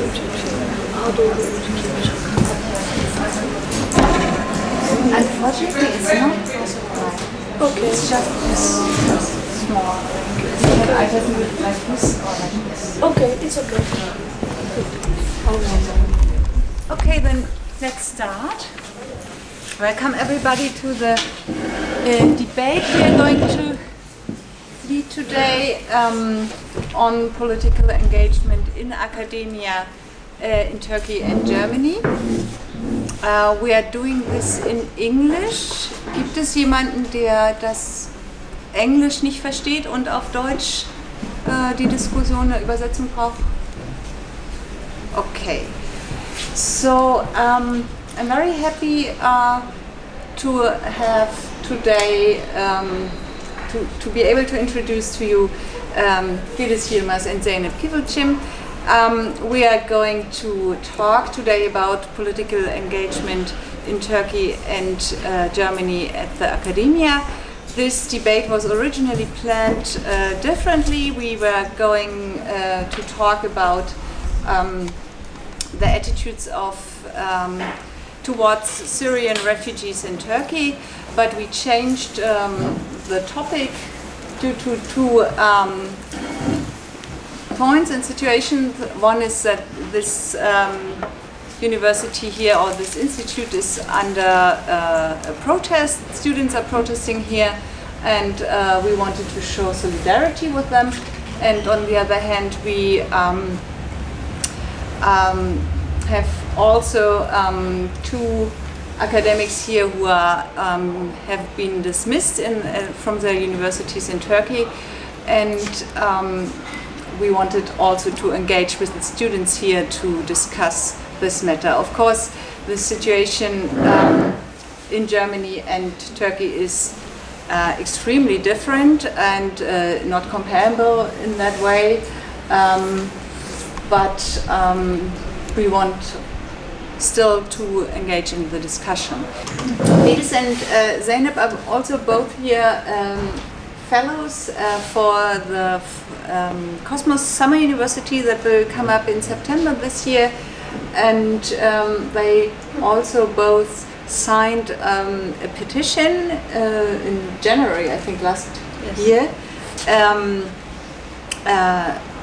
Unfortunately, it's not possible. Okay. It's just small. Okay. I just do it like this or like this. Okay, it's okay. Okay, then let's start. Welcome everybody to the debate we are going to lead today on political engagement in academia in Turkey and Germany. We are doing this in English. Gibt es jemanden, der das Englisch nicht versteht und auf Deutsch die Diskussion eine Übersetzung braucht? Okay. So I'm very happy to have today to be able to introduce to you Bediz, Yilmaz and Zeynep Kivilcim. We are going to talk today about political engagement in Turkey and Germany at the academia. This debate was originally planned differently. We were going to talk about the attitudes of towards Syrian refugees in Turkey, but we changed the topic due to two points and situations. One is that this university here or this institute is under a protest. Students are protesting here, and we wanted to show solidarity with them. And on the other hand, we have also two academics here who are, have been dismissed from their universities in Turkey, and we wanted also to engage with the students here to discuss this matter. Of course, the situation in Germany and Turkey is extremely different and not comparable in that way, but we want still to engage in the discussion. Bediz and Zeynep are also both here fellows for the Cosmos Summer University that will come up in September this year, and they also both signed a petition in January, I think last year,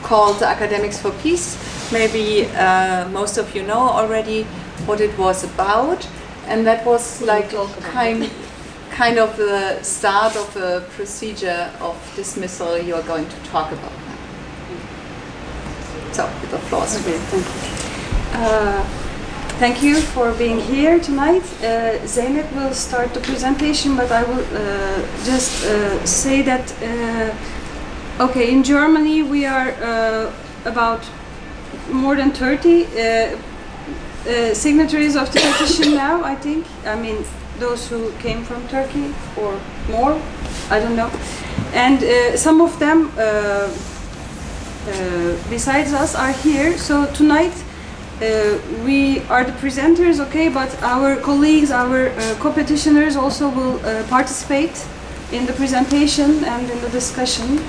called Academics for Peace. Maybe most of you know already what it was about, and that was like kind of the start of a procedure of dismissal you are going to talk about now. So, the floor is free. Thank you for being here tonight. Zeynep will start the presentation, but I will just say that okay, in Germany we are about more than 30 signatories of the petition now, I think. I mean, those who came from Turkey or more, I don't know. And some of them besides us are here. So tonight we are the presenters, okay, but our colleagues, our co-petitioners also will participate in the presentation and in the discussion.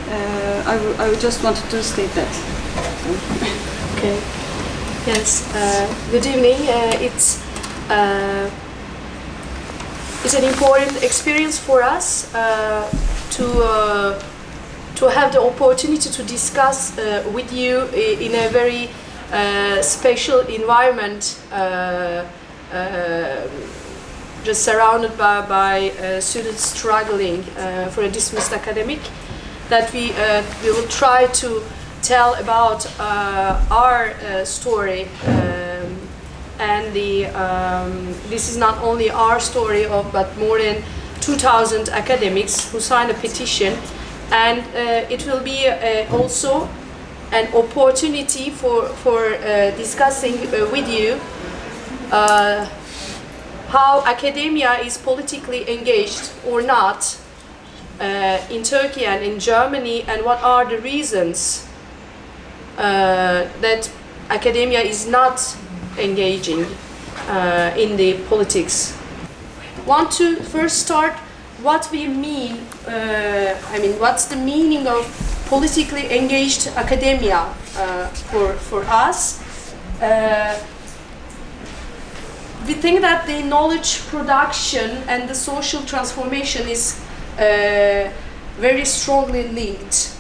I just wanted to state that. Okay. Yes. Good evening. It's an important experience for us to have the opportunity to discuss with you in a very special environment, just surrounded by students struggling for a dismissed academic. That we will try to tell about our story, and this is not only our story but more than 2,000 academics who signed a petition, and it will be also an opportunity for discussing with you how academia is politically engaged or not in Turkey and in Germany, and what are the reasons that academia is not engaging in the politics. Want to first start what we mean, what's the meaning of politically engaged academia for us, we think that the knowledge production and the social transformation is very strongly linked.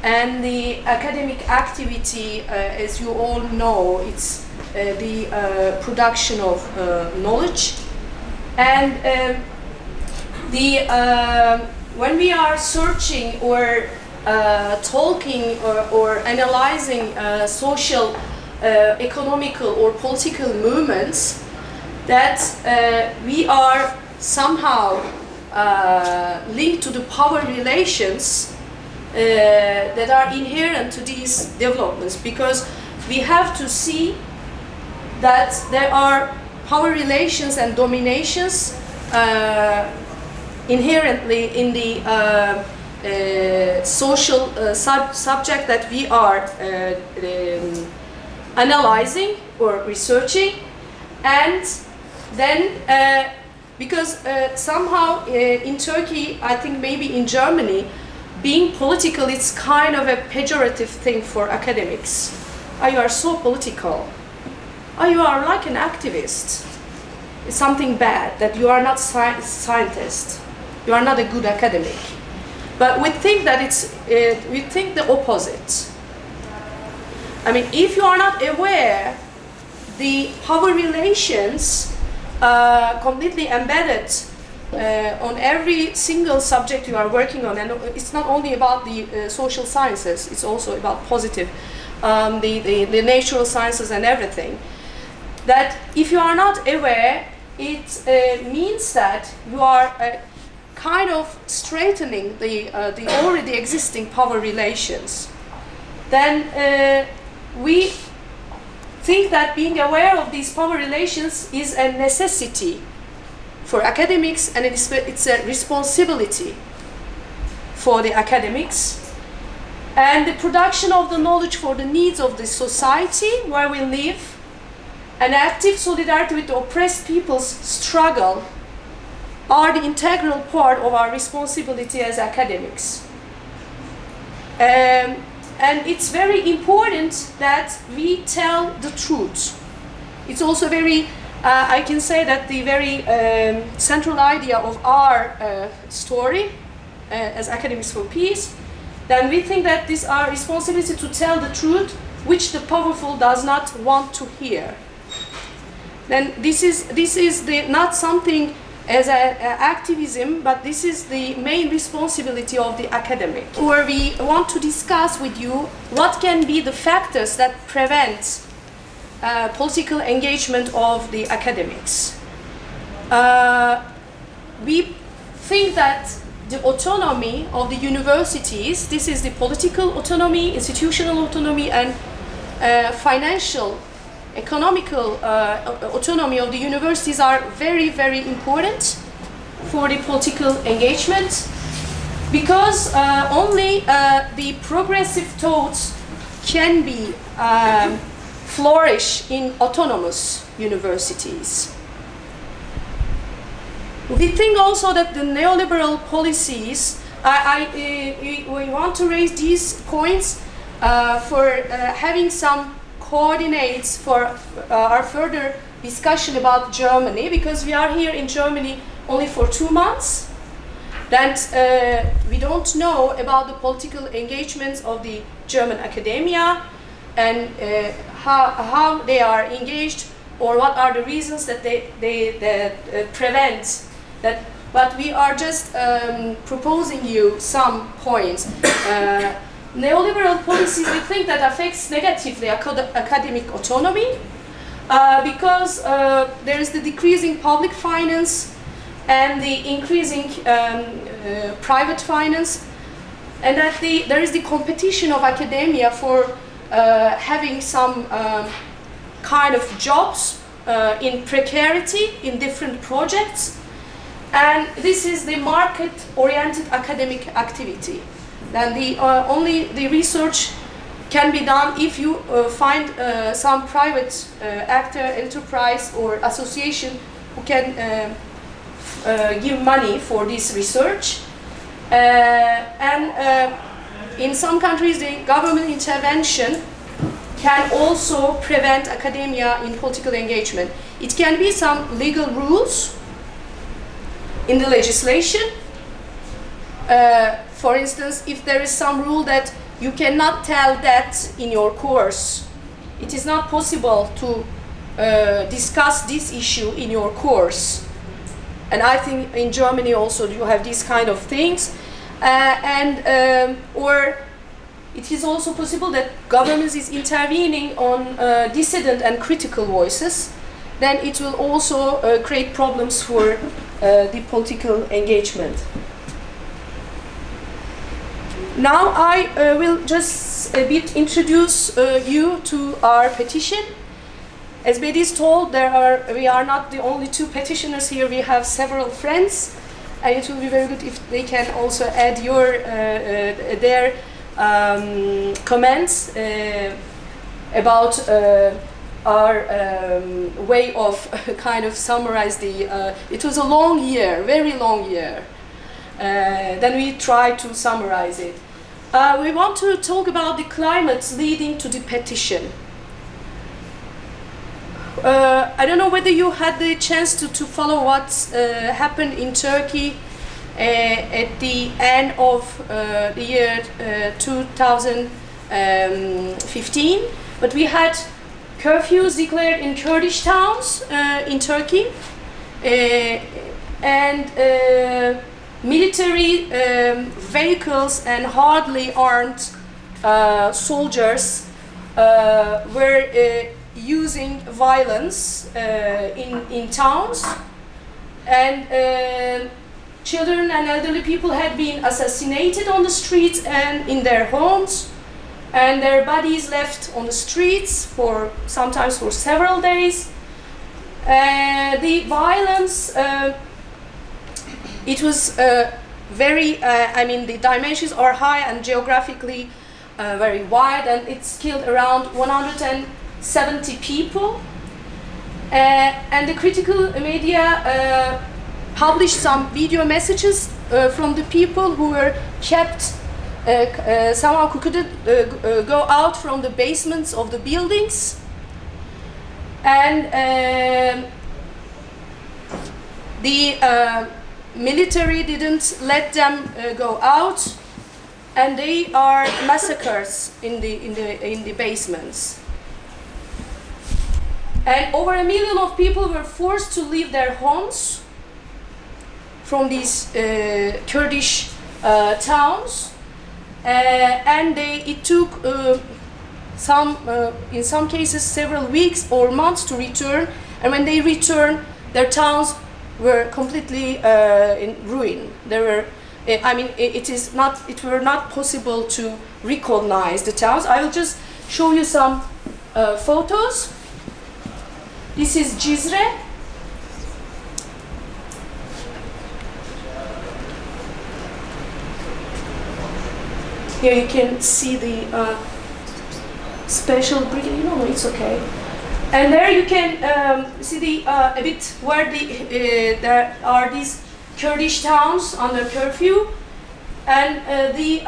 And the academic activity, as you all know, it's the production of knowledge. And when we are searching or talking or analyzing social, economical or political movements, that we are somehow linked to the power relations that are inherent to these developments, because we have to see that there are power relations and dominations inherently in the social subject that we are analyzing or researching. And then because somehow in Turkey, I think maybe in Germany, being political is kind of a pejorative thing for academics. Oh, you are so political. Oh, you are like an activist. It's something bad, that you are not scientist. You are not a good academic. But we think that we think the opposite. I mean, if you are not aware, the power relations completely embedded on every single subject you are working on, and it's not only about the social sciences, it's also about positive, the natural sciences and everything. That if you are not aware, it means that you are kind of straightening the already existing power relations. Then we think that being aware of these power relations is a necessity for academics, and it's a responsibility for the academics. And the production of the knowledge for the needs of the society where we live, and active solidarity with the oppressed people's struggle are the integral part of our responsibility as academics. And it's very important that we tell the truth. It's also very, I can say that the very central idea of our story as Academics for Peace, then we think that this is our responsibility to tell the truth, which the powerful does not want to hear. Then this is not something as activism, but this is the main responsibility of the academic. Where we want to discuss with you what can be the factors that prevent political engagement of the academics. We think that the autonomy of the universities, this is the political autonomy, institutional autonomy, and financial, economical autonomy of the universities are very, very important for the political engagement, because only the progressive thoughts can be flourish in autonomous universities. We think also that the neoliberal policies, we want to raise these points for having some coordinates for our further discussion about Germany, because we are here in Germany only for 2 months. That we don't know about the political engagements of the German academia and how they are engaged, or what are the reasons that they prevent that. But we are just proposing you some points. Neoliberal policies, we think that affects negatively academic autonomy because there is the decreasing public finance and the increasing private finance, and that there is the competition of academia for having some kind of jobs in precarity in different projects, and this is the market-oriented academic activity. Then only the research can be done if you find some private actor, enterprise, or association who can give money for this research. And in some countries, the government intervention can also prevent academia in political engagement. It can be some legal rules in the legislation. For instance, if there is some rule that you cannot tell that in your course, it is not possible to discuss this issue in your course. And I think in Germany also you have these kind of things. Or it is also possible that government is intervening on dissident and critical voices. Then it will also create problems for the political engagement. Now I will just a bit introduce you to our petition. As Bediz told, we are not the only two petitioners here. We have several friends, and it will be very good if they can also add their comments about our way of kind of summarize the. It was a long year, very long year. Then we try to summarize it. We want to talk about the climates leading to the petition. I don't know whether you had the chance to follow what happened in Turkey at the end of the year 2015, but we had curfews declared in Kurdish towns in Turkey, and military vehicles and hardly armed soldiers were using violence in towns, and children and elderly people had been assassinated on the streets and in their homes, and their bodies left on the streets for sometimes for several days. The violence, it was very, I mean, the dimensions are high and geographically very wide, and it's killed around 170 people. And the critical media published some video messages from the people who were kept somehow who couldn't go out from the basements of the buildings, and the military didn't let them go out, and they are massacred in the basements. And over 1 million of people were forced to leave their homes from these Kurdish towns, and it took in some cases several weeks or months to return. And when they returned, their towns were completely in ruin. There were, I mean, it were not possible to recognize the towns. I will just show you some photos. This is Cizre. Here you can see the special breeding. No, it's okay. And there you can see the a bit where there are these Kurdish towns under curfew, and the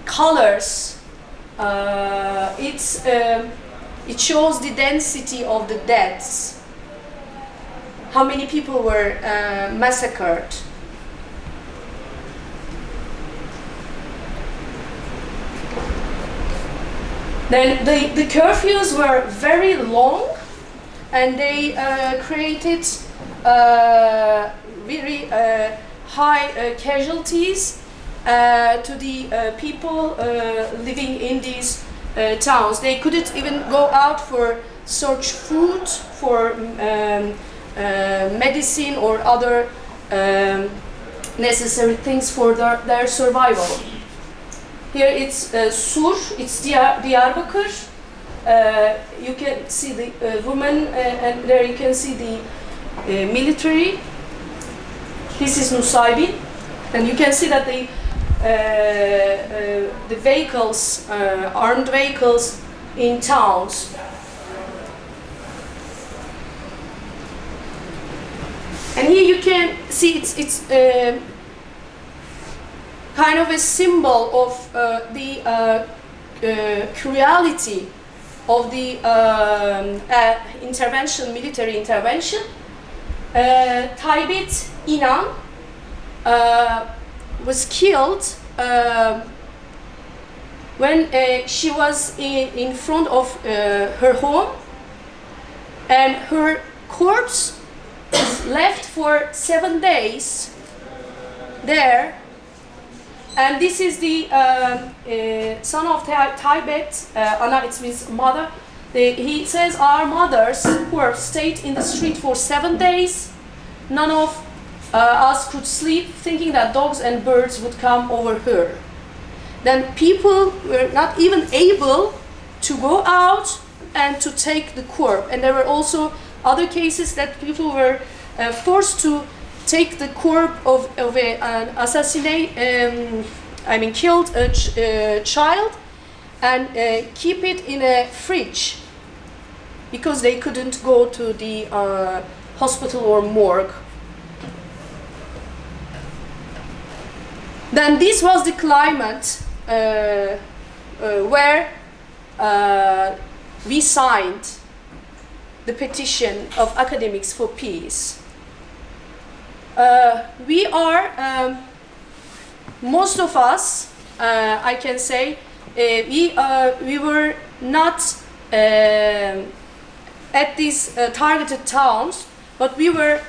colors. It shows the density of the deaths. How many people were massacred? Then the curfews were very long, and they created very high casualties to the people living in these towns. They couldn't even go out for search food, for medicine or other necessary things for their survival. Here it's Sur, it's Diyarbakır. You can see the women, and there you can see the military. This is Nusaybin, and you can see that the vehicles, armed vehicles in towns. And here you can see it's kind of a symbol of the cruelty of the intervention, military intervention, Taybet İnan was killed when she was in front of her home, and her corpse was left for 7 days there. And this is the son of Taybet, Ana, it means mother. He says, our mothers who were stayed in the street for 7 days, none of us could sleep, thinking that dogs and birds would come over her. Then people were not even able to go out and to take the corpse. And there were also other cases that people were forced to take the corpse of an killed child and keep it in a fridge because they couldn't go to the hospital or morgue. Then this was the climate where we signed the petition of Academics for Peace. We are, most of us, I can say, we were not at these targeted towns, but we were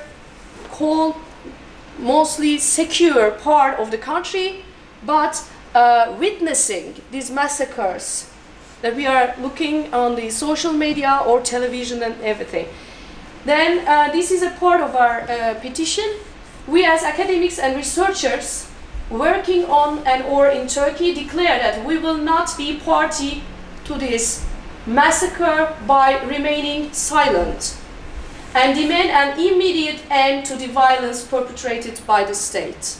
called mostly secure part of the country, but witnessing these massacres that we are looking on the social media or television and everything. Then this is a part of our petition. We as academics and researchers working on and or in Turkey declare that we will not be party to this massacre by remaining silent and demand an immediate end to the violence perpetrated by the state.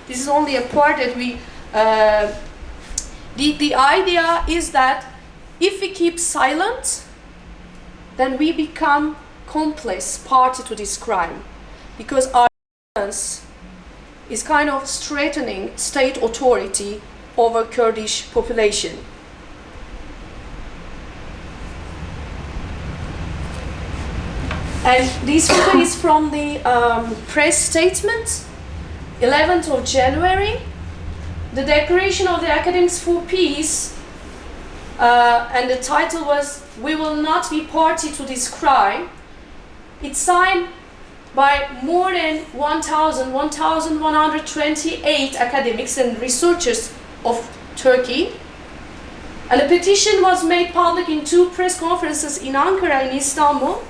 This is only a part that we, the idea is that if we keep silent, then we become complice party to this crime, because our violence is kind of strengthening state authority over Kurdish population. And this photo is from the press statement, 11th of January. The Declaration of the Academics for Peace, and the title was, "We will not be party to this crime." It's signed by more than 1,128 academics and researchers of Turkey. And the petition was made public in 2 press conferences in Ankara and Istanbul.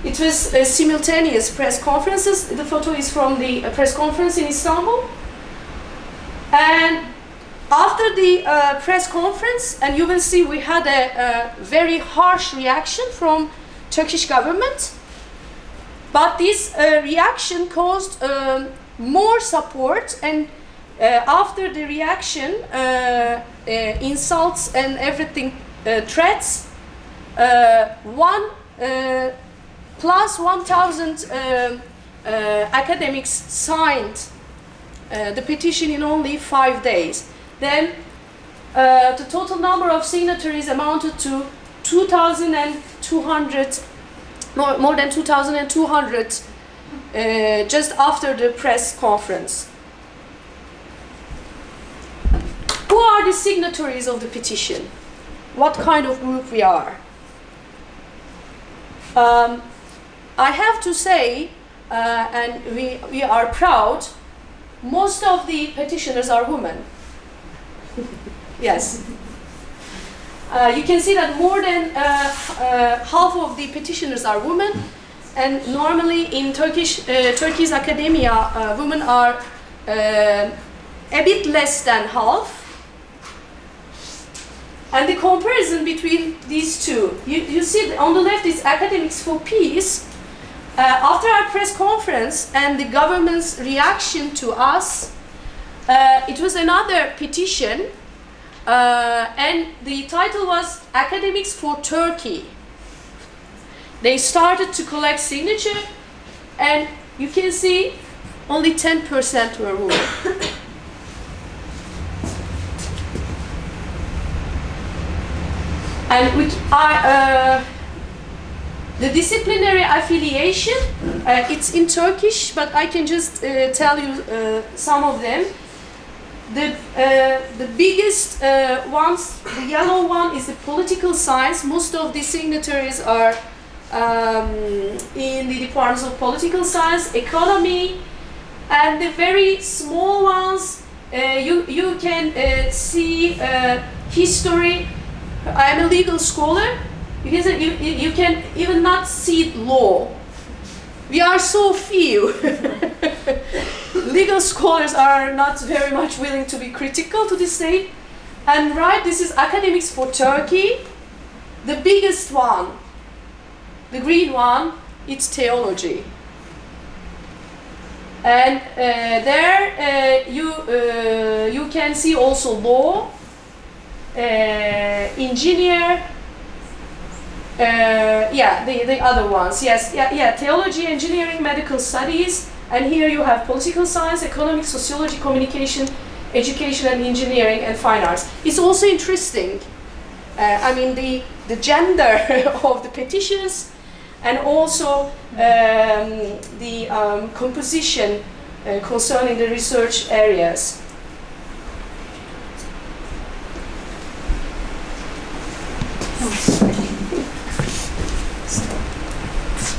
It was simultaneous press conferences. The photo is from the press conference in Istanbul. And after the press conference, and you will see we had a very harsh reaction from Turkish government. But this reaction caused more support, and after the reaction, insults and everything, threats, plus 1,000 academics signed the petition in only 5 days. Then the total number of signatories amounted to 2,200, more than 2,200 just after the press conference. Who are the signatories of the petition? What kind of group we are? I have to say, and we are proud, most of the petitioners are women. Yes. You can see that more than half of the petitioners are women, and normally in Turkey's academia, women are a bit less than half. And the comparison between these two, you see on the left is Academics for Peace. After our press conference and the government's reaction to us, it was another petition, and the title was Academics for Turkey. They started to collect signature, and you can see only 10% were women. and which are the disciplinary affiliation. It's in Turkish, but I can just tell you some of them. The biggest ones, the yellow one, is the political science. Most of the signatories are in the departments of political science, economy, and the very small ones, you can see history. I'm a legal scholar. You can even not see law. We are so few. Legal scholars are not very much willing to be critical to the state. And right, this is academics for Turkey. The biggest one, the green one, it's theology. And there you can see also law, engineer, the other ones, theology, engineering, medical studies, and here you have political science, economics, sociology, communication, education and engineering, and fine arts. It's also interesting, the gender of the petitions, and also the composition concerning the research areas.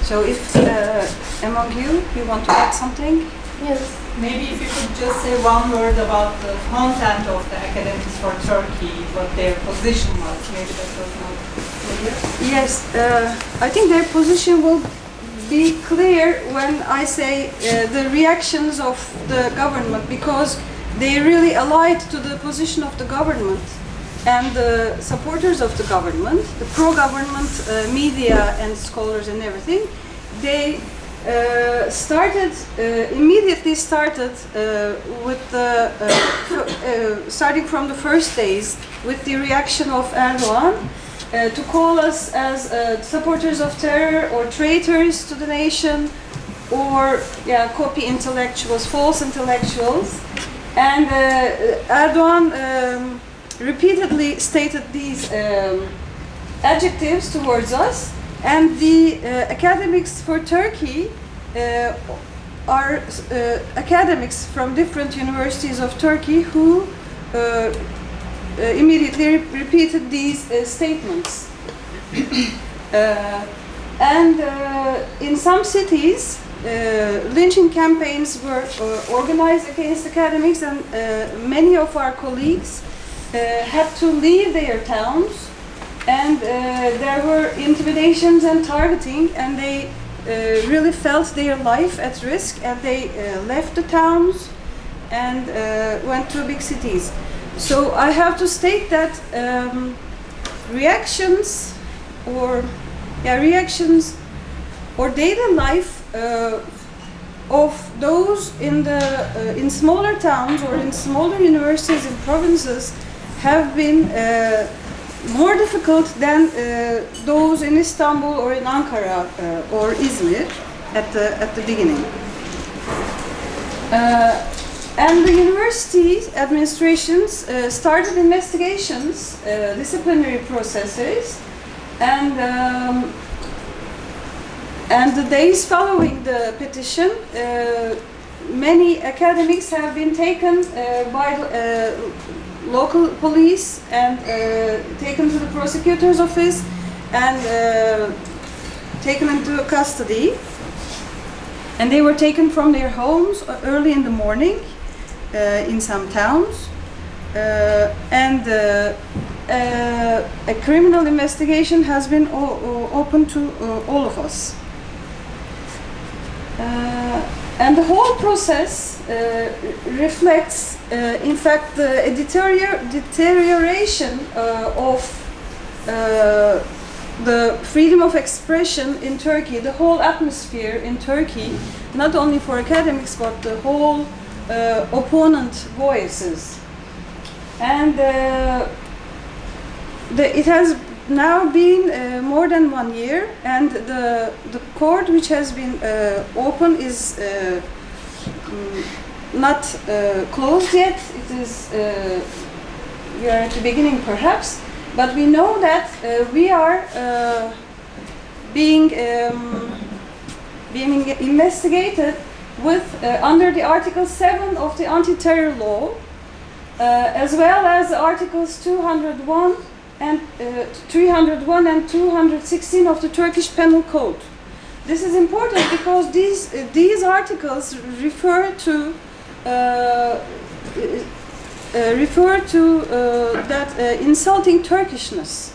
So if among you want to add something? Yes. Maybe if you could just say one word about the content of the academics for Turkey, what their position was. Maybe that was not clear. Yes, I think their position will be clear when I say the reactions of the government, because they really allied to the position of the government and the supporters of the government, the pro-government media and scholars and everything. They immediately started with the starting from the first days with the reaction of Erdogan to call us as supporters of terror or traitors to the nation, or copy intellectuals, false intellectuals. And Erdogan repeatedly stated these adjectives towards us. And the academics for Turkey are academics from different universities of Turkey who immediately repeated these statements. In some cities, lynching campaigns were organized against academics, and many of our colleagues had to leave their towns. And there were intimidations and targeting, and they really felt their life at risk, and they left the towns and went to big cities. So I have to state that reactions or daily life of those in smaller towns or in smaller universities in provinces have been more difficult than those in Istanbul or in Ankara or Izmir at the beginning. And the university administrations started investigations, disciplinary processes, and the days following the petition, many academics have been taken by local police and taken to the prosecutor's office and taken into custody. And they were taken from their homes early in the morning in some towns. And a criminal investigation has been open to all of us. And the whole process reflects, in fact, the deterioration of the freedom of expression in Turkey, the whole atmosphere in Turkey, not only for academics, but the whole opponent voices. And it has now been more than 1 year, and the court which has been open is not closed yet. It is, we are at the beginning perhaps, But we know that we are being investigated with under the Article 7 of the anti-terror law, as well as the Articles 201 and 301 and 216 of the Turkish Penal Code. This is important because these articles refer to that insulting Turkishness.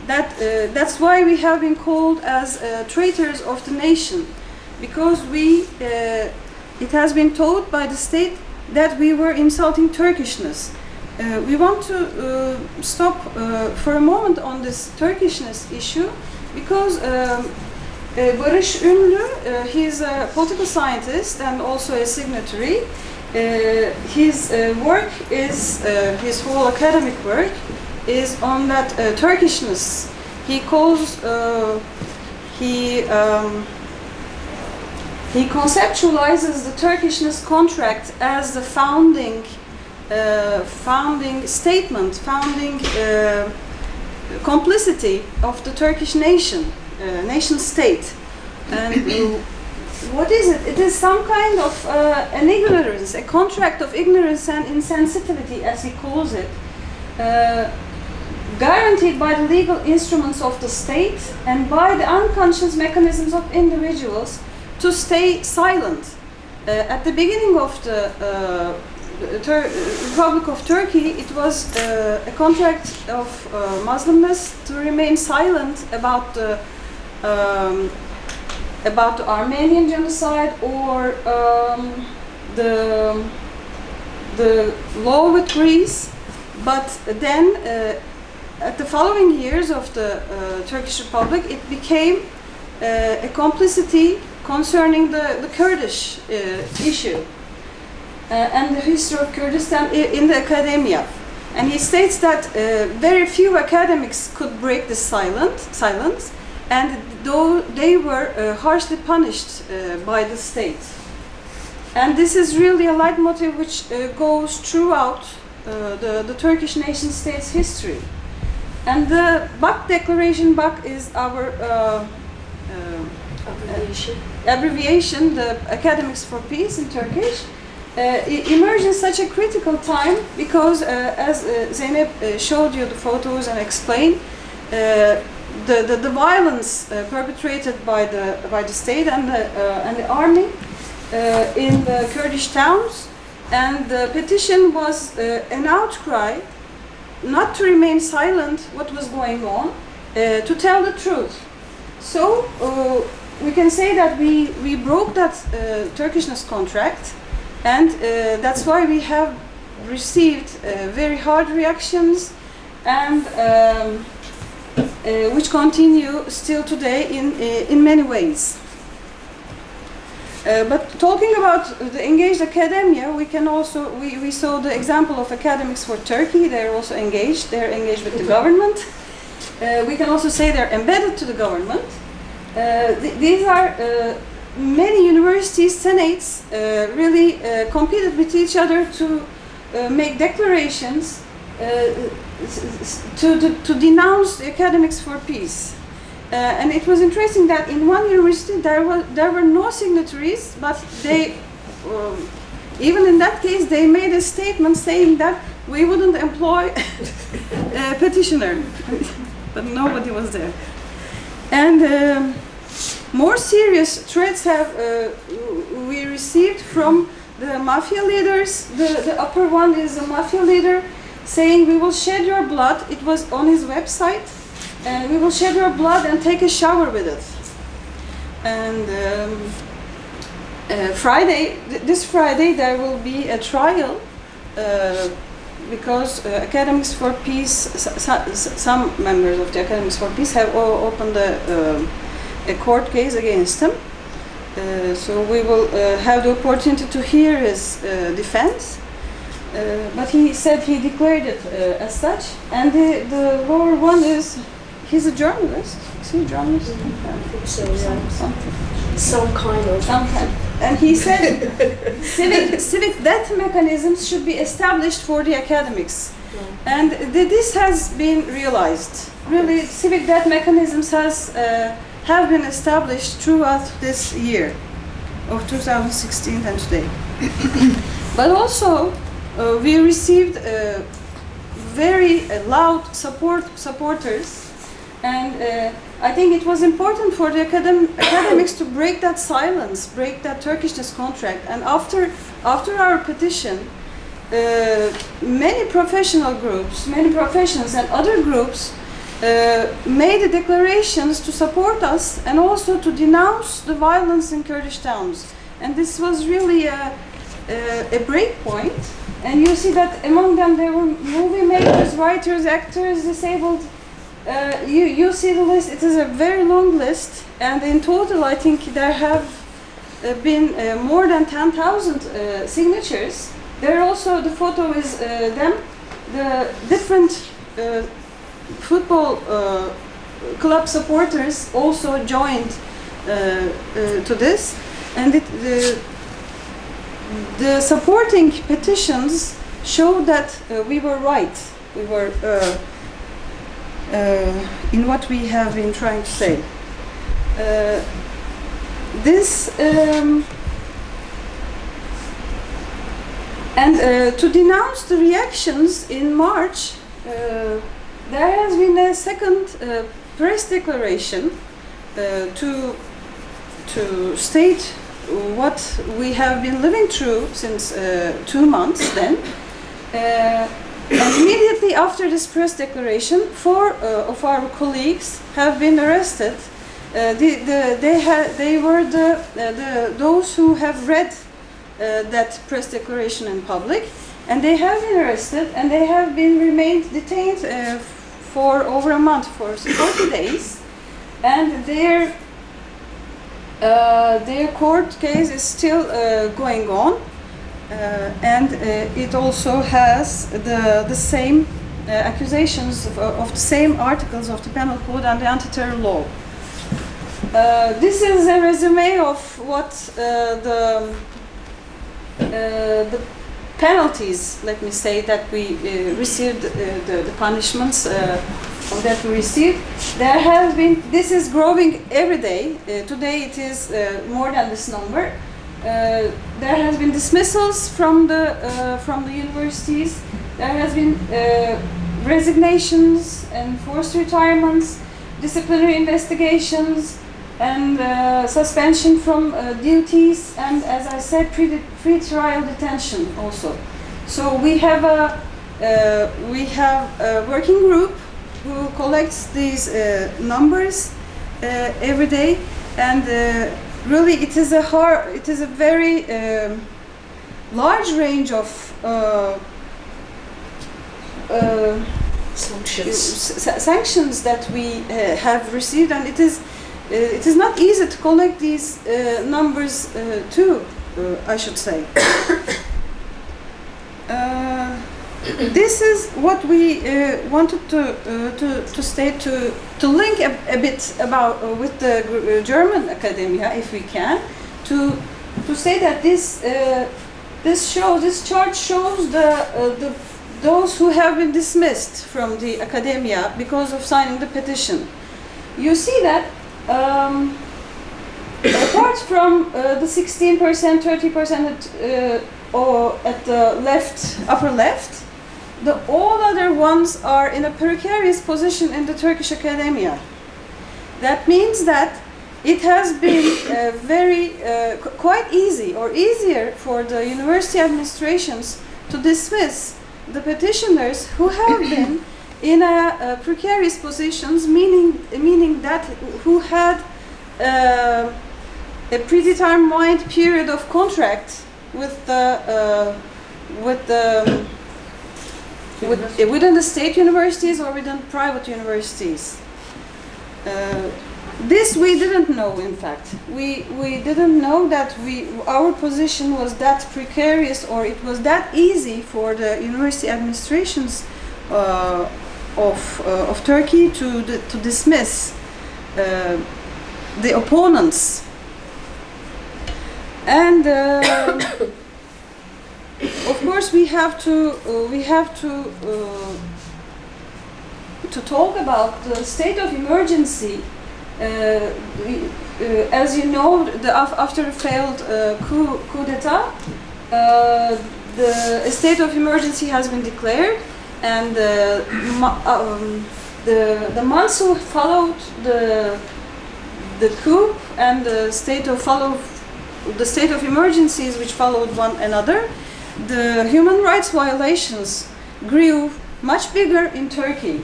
That's why we have been called as traitors of the nation, because it has been told by the state that we were insulting Turkishness. We want to stop for a moment on this Turkishness issue because Barış Ünlü, he's a political scientist and also a signatory. His work is, his whole academic work is on that Turkishness. He calls, he conceptualizes the Turkishness contract as the founding statement, founding complicity of the Turkish nation, nation state. And what is it? It is some kind of an ignorance, a contract of ignorance and insensitivity, as he calls it, guaranteed by the legal instruments of the state and by the unconscious mechanisms of individuals to stay silent. At the beginning of the Republic of Turkey, it was a contract of Muslimness to remain silent about the Armenian genocide or the law with Greece. But then, at the following years of the Turkish Republic, it became a complicity concerning the Kurdish issue and the history of Kurdistan in the academia. And he states that very few academics could break the silence, and though they were harshly punished by the state. And this is really a leitmotif which goes throughout the Turkish nation state's history. And the BAK Declaration, BAK is our abbreviation, the Academics for Peace in Turkish, emerged in such a critical time because, as Zeynep showed you the photos and explained, the violence perpetrated by the state and the army in the Kurdish towns, and the petition was an outcry not to remain silent what was going on, to tell the truth. So we can say that we broke that Turkishness contract, and that's why we have received very hard reactions, and which continue still today in many ways. But talking about the engaged academia, we can also, we saw the example of Academics for Turkey. They're also engaged. They're engaged with the government. We can also say they're embedded to the government. These are many universities, senates, really competed with each other to make declarations to denounce the Academics for Peace. And it was interesting that in one university there were no signatories, but they, even in that case, they made a statement saying that we wouldn't employ a petitioner, but nobody was there. And more serious threats have we received from the mafia leaders. The upper one is a mafia leader saying, "We will shed your blood." It was on his website. "We will shed your blood and take a shower with it." And this Friday, there will be a trial because Academics for Peace, some members of the Academics for Peace have opened a court case against him. So we will have the opportunity to hear his defense. But he said he declared it as such. And the lower one is, he's a journalist. Is he a journalist? I think so, yeah. Some kind of. And he said civic death mechanisms should be established for the academics. And this has been realized. Really, civic debt mechanisms have been established throughout this year of 2016 and today. But also, we received very loud supporters, and I think it was important for the academics to break that silence, break that Turkishness contract. And after our petition, many professional groups, many professions and other groups made declarations to support us and also to denounce the violence in Kurdish towns. And this was really a break point. And you see that among them there were movie makers, writers, actors, disabled. You see the list. It is a very long list, and in total I think there have been more than 10,000 signatures. There also the photo is them, the different football club supporters also joined to this, and the supporting petitions showed that we were right. We were in what we have been trying to say. To denounce the reactions in March, there has been a second press declaration to state what we have been living through since 2 months then. And immediately after this press declaration, 4 of our colleagues have been arrested. They were those who have read that press declaration in public, and they have been arrested and they have been remained detained for over a month, for 40 days, and their court case is still going on. And it also has the same accusations of the same articles of the penal code and the anti-terror law. This is a resume of what the penalties, let me say, that we received, the punishments that we received. There has been, this is growing every day. Today it is more than this number. There has been dismissals from the universities. There has been resignations and forced retirements, disciplinary investigations, and suspension from duties, and as I said, pre-trial detention also. So we have a working group who collects these numbers every day, and really, it is a very large range of sanctions that we have received, and it is not easy to collect these numbers too, I should say. This is what we wanted to state, to link a bit about with the German academia, if we can, to say that this chart shows those who have been dismissed from the academia because of signing the petition. You see that apart from the 16%, 30% or at the upper left, all other ones are in a precarious position in the Turkish academia. That means that it has been quite easy or easier for the university administrations to dismiss the petitioners who have been in a precarious positions, meaning that who had a predetermined period of contract within the state universities or within private universities. This we didn't know, in fact. We didn't know that our position was that precarious, or it was that easy for the university administrations of Turkey to dismiss the opponents. And of course, we have to talk about the state of emergency. As you know, after a failed coup d'état, the state of emergency has been declared, and the months who followed the coup and the state of emergencies which followed one another, the human rights violations grew much bigger in Turkey,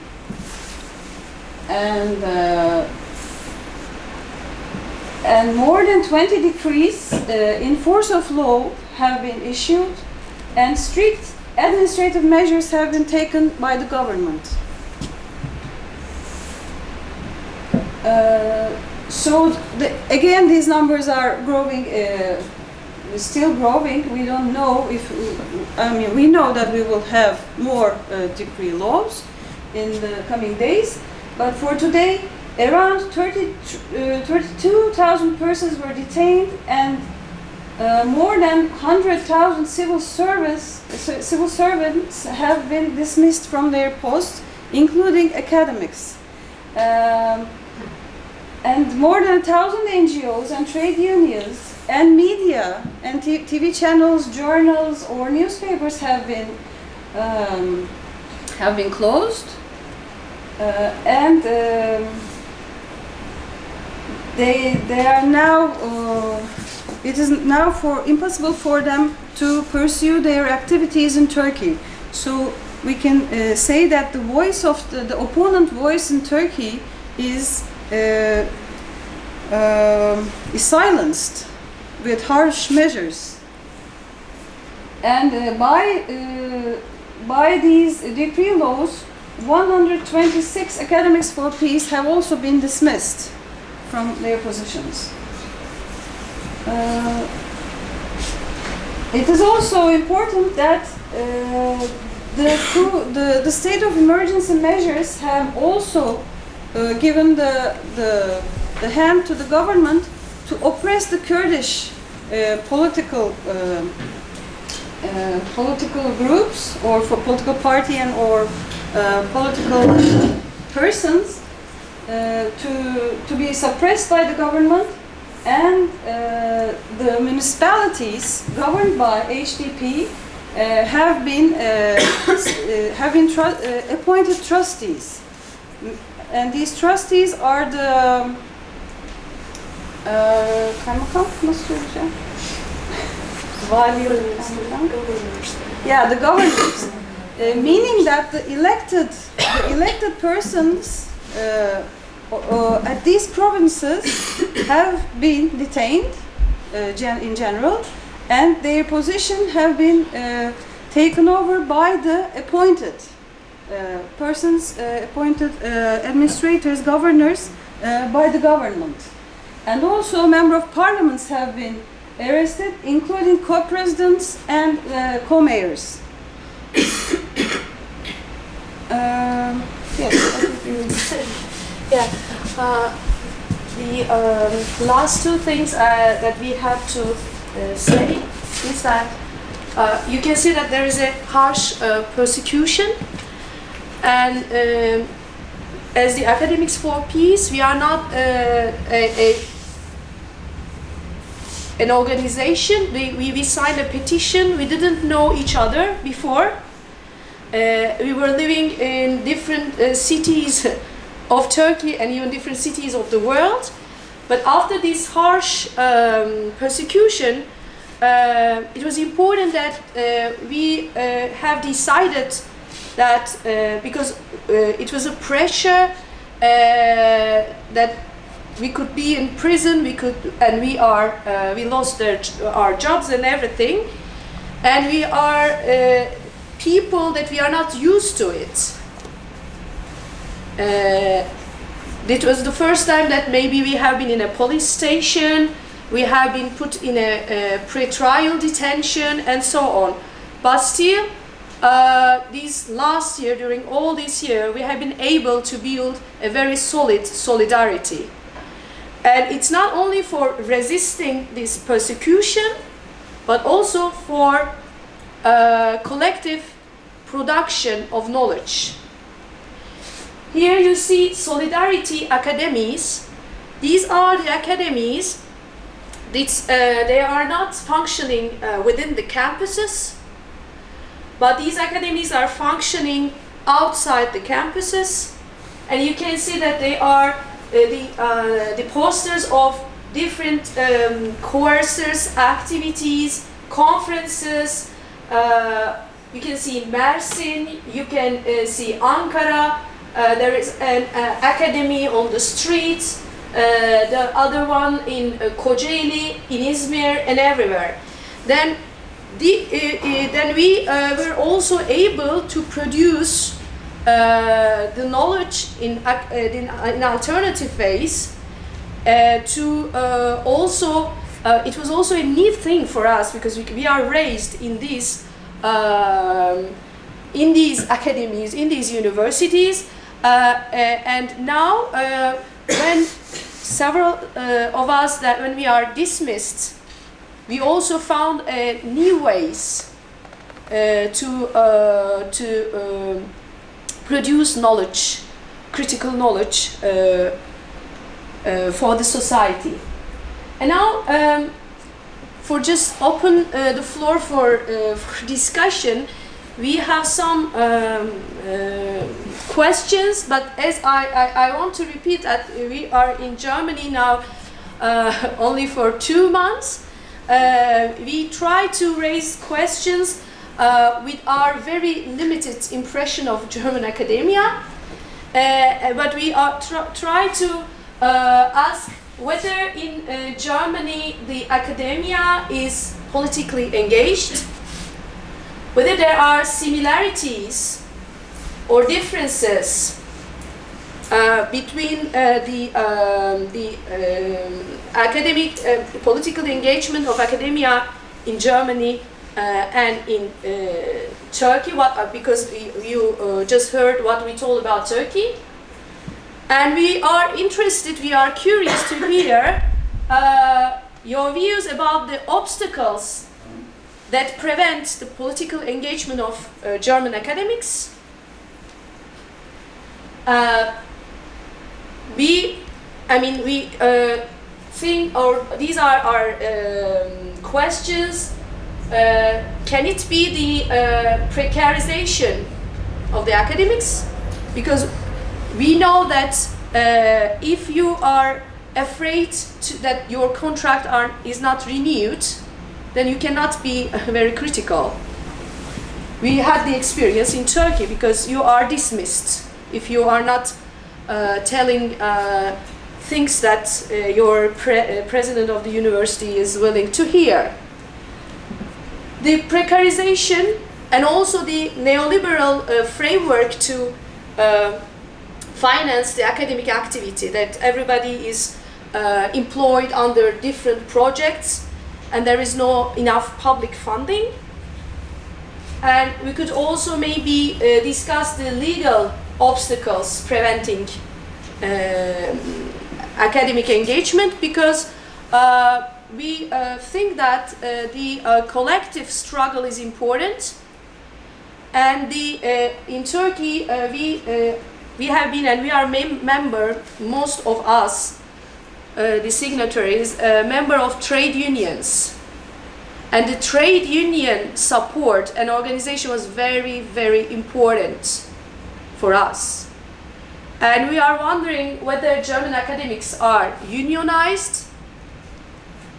and more than 20 decrees in force of law have been issued, and strict administrative measures have been taken by the government. Again, these numbers are growing, still growing. We don't know if, we know that we will have more decree laws in the coming days, but for today, around 32,000 persons were detained, and more than 100,000 civil servants have been dismissed from their posts, including academics. And more than 1,000 NGOs and trade unions and media and TV channels, journals, or newspapers have been closed, and they are now. It is now impossible for them to pursue their activities in Turkey. So we can say that the voice of the opponent voice in Turkey is silenced with harsh measures. And by these decree laws, 126 academics for peace have also been dismissed from their positions. It is also important that the state of emergency measures have also given the hand to the government to oppress the Kurdish political groups, or for political party and or political persons to be suppressed by the government, and the municipalities governed by HDP have been appointed trustees, and these trustees are the the governors, meaning that the elected persons at these provinces have been detained in general, and their position have been taken over by the appointed persons, appointed administrators, governors by the government. And also members of parliaments have been arrested, including co-presidents and co-mayors. The last two things that we have to say is that you can see that there is a harsh persecution, and as the Academics for Peace, we are not an organization. We signed a petition. We didn't know each other before. We were living in different cities of Turkey and even different cities of the world. But after this harsh persecution, it was important that we have decided that because it was a pressure that we could be in prison, we lost our jobs and everything, and we are people that we are not used to it. It was the first time that maybe we have been in a police station, we have been put in a pre-trial detention and so on. But still, this last year, during all this year, we have been able to build a very solid solidarity. And it's not only for resisting this persecution, but also for collective production of knowledge. Here you see Solidarity Academies. These are the academies. They are not functioning within the campuses, but these academies are functioning outside the campuses. And you can see that they are the posters of different courses, activities, conferences. You can see Mersin, you can see Ankara. There is an academy on the streets, the other one in Kocaeli, in Izmir, and everywhere. Then we were also able to produce the knowledge in alternative ways. It was also a new thing for us because we are raised in these academies, in these universities. And now, when several of us, that when we are dismissed, we also found new ways to produce knowledge, critical knowledge for the society. And now, for just open the floor for discussion, we have some questions, but as I want to repeat that we are in Germany now only for 2 months. We try to raise questions with our very limited impression of German academia, but we are try to ask whether in Germany the academia is politically engaged, whether there are similarities or differences between the academic political engagement of academia in Germany and in Turkey. Because you just heard what we told about Turkey, and we are interested, we are curious to hear your views about the obstacles that prevent the political engagement of German academics. We think, or these are our questions. Can it be the precarization of the academics? Because we know that if you are afraid that your contract is not renewed, then you cannot be very critical. We had the experience in Turkey because you are dismissed if you are not telling things that your president of the university is willing to hear. The precarization and also the neoliberal framework to finance the academic activity, that everybody is employed under different projects and there is no enough public funding. And we could also maybe discuss the legal obstacles preventing academic engagement, because we think that the collective struggle is important, and in Turkey we have been, and we are member, most of us, the signatories, member of trade unions, and the trade union support and organization was very, very important for us. And we are wondering whether German academics are unionized.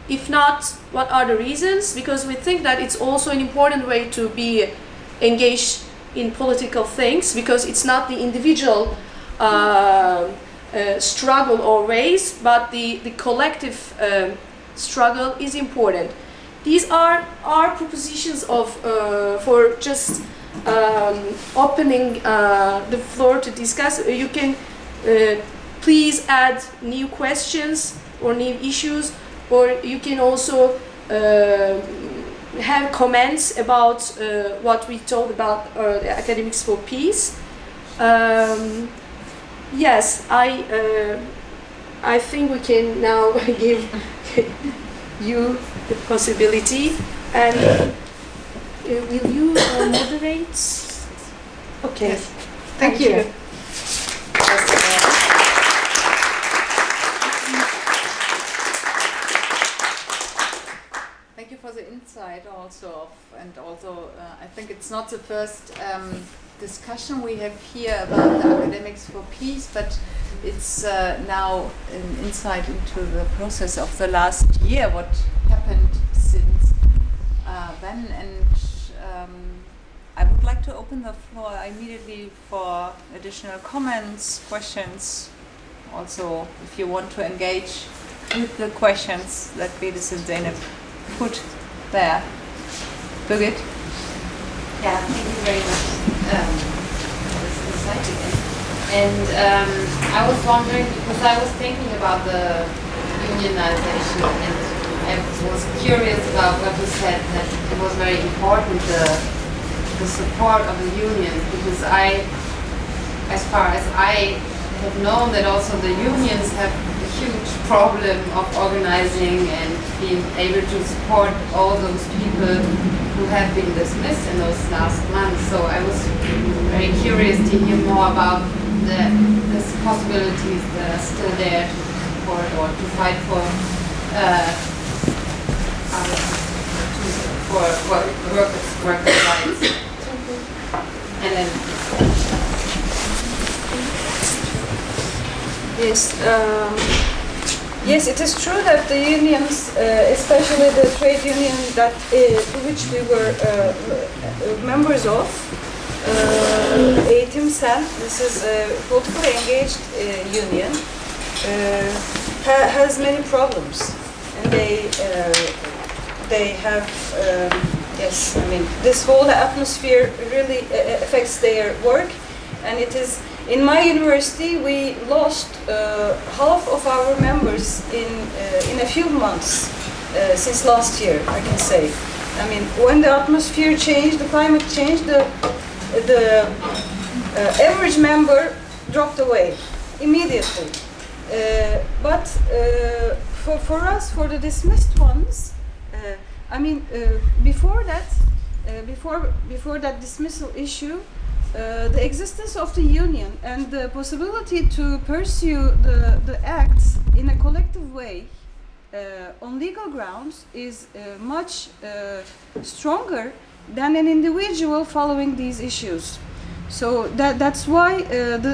If not, what are the reasons? Because we think that it's also an important way to be engaged in political things, because it's not the individual struggle or race, but the collective struggle is important. These are our propositions of for just opening the floor to discuss. You can please add new questions or new issues, or you can also have comments about what we told about the Academics for Peace. Yes, I think we can now give you the possibility, and will you moderate? Okay. Yes. Thank you. Thank you for the insight also, and also I think it's not the first discussion we have here about the academics for peace, but it's now an insight into the process of the last year, what happened since then, and I would like to open the floor immediately for additional comments, questions. Also, if you want to engage with the questions that Bediz and Zeynep put there. Birgit? Yeah, thank you very much for this insight again. And I was wondering, because I was thinking about the unionization, and I was curious about what you said, that it was very important, the support of the union, because as far as I have known, that also the unions have a huge problem of organizing and being able to support all those people who have been dismissed in those last months. So I was very curious to hear more about these possibilities that are still there to support or to fight for workers' rights. And then yes, it is true that the unions, especially the trade union that to which we were members of, Eğitim-Sen, this is a politically engaged union, has many problems, and they have yes, I mean this whole atmosphere really affects their work, and it is. In my university, we lost half of our members in a few months since last year, I can say. I mean, when the atmosphere changed, the climate changed, the average member dropped away immediately. But for us, for the dismissed ones, I mean, before that dismissal issue, the existence of the union and the possibility to pursue the acts in a collective way on legal grounds is much stronger than an individual following these issues. So that's why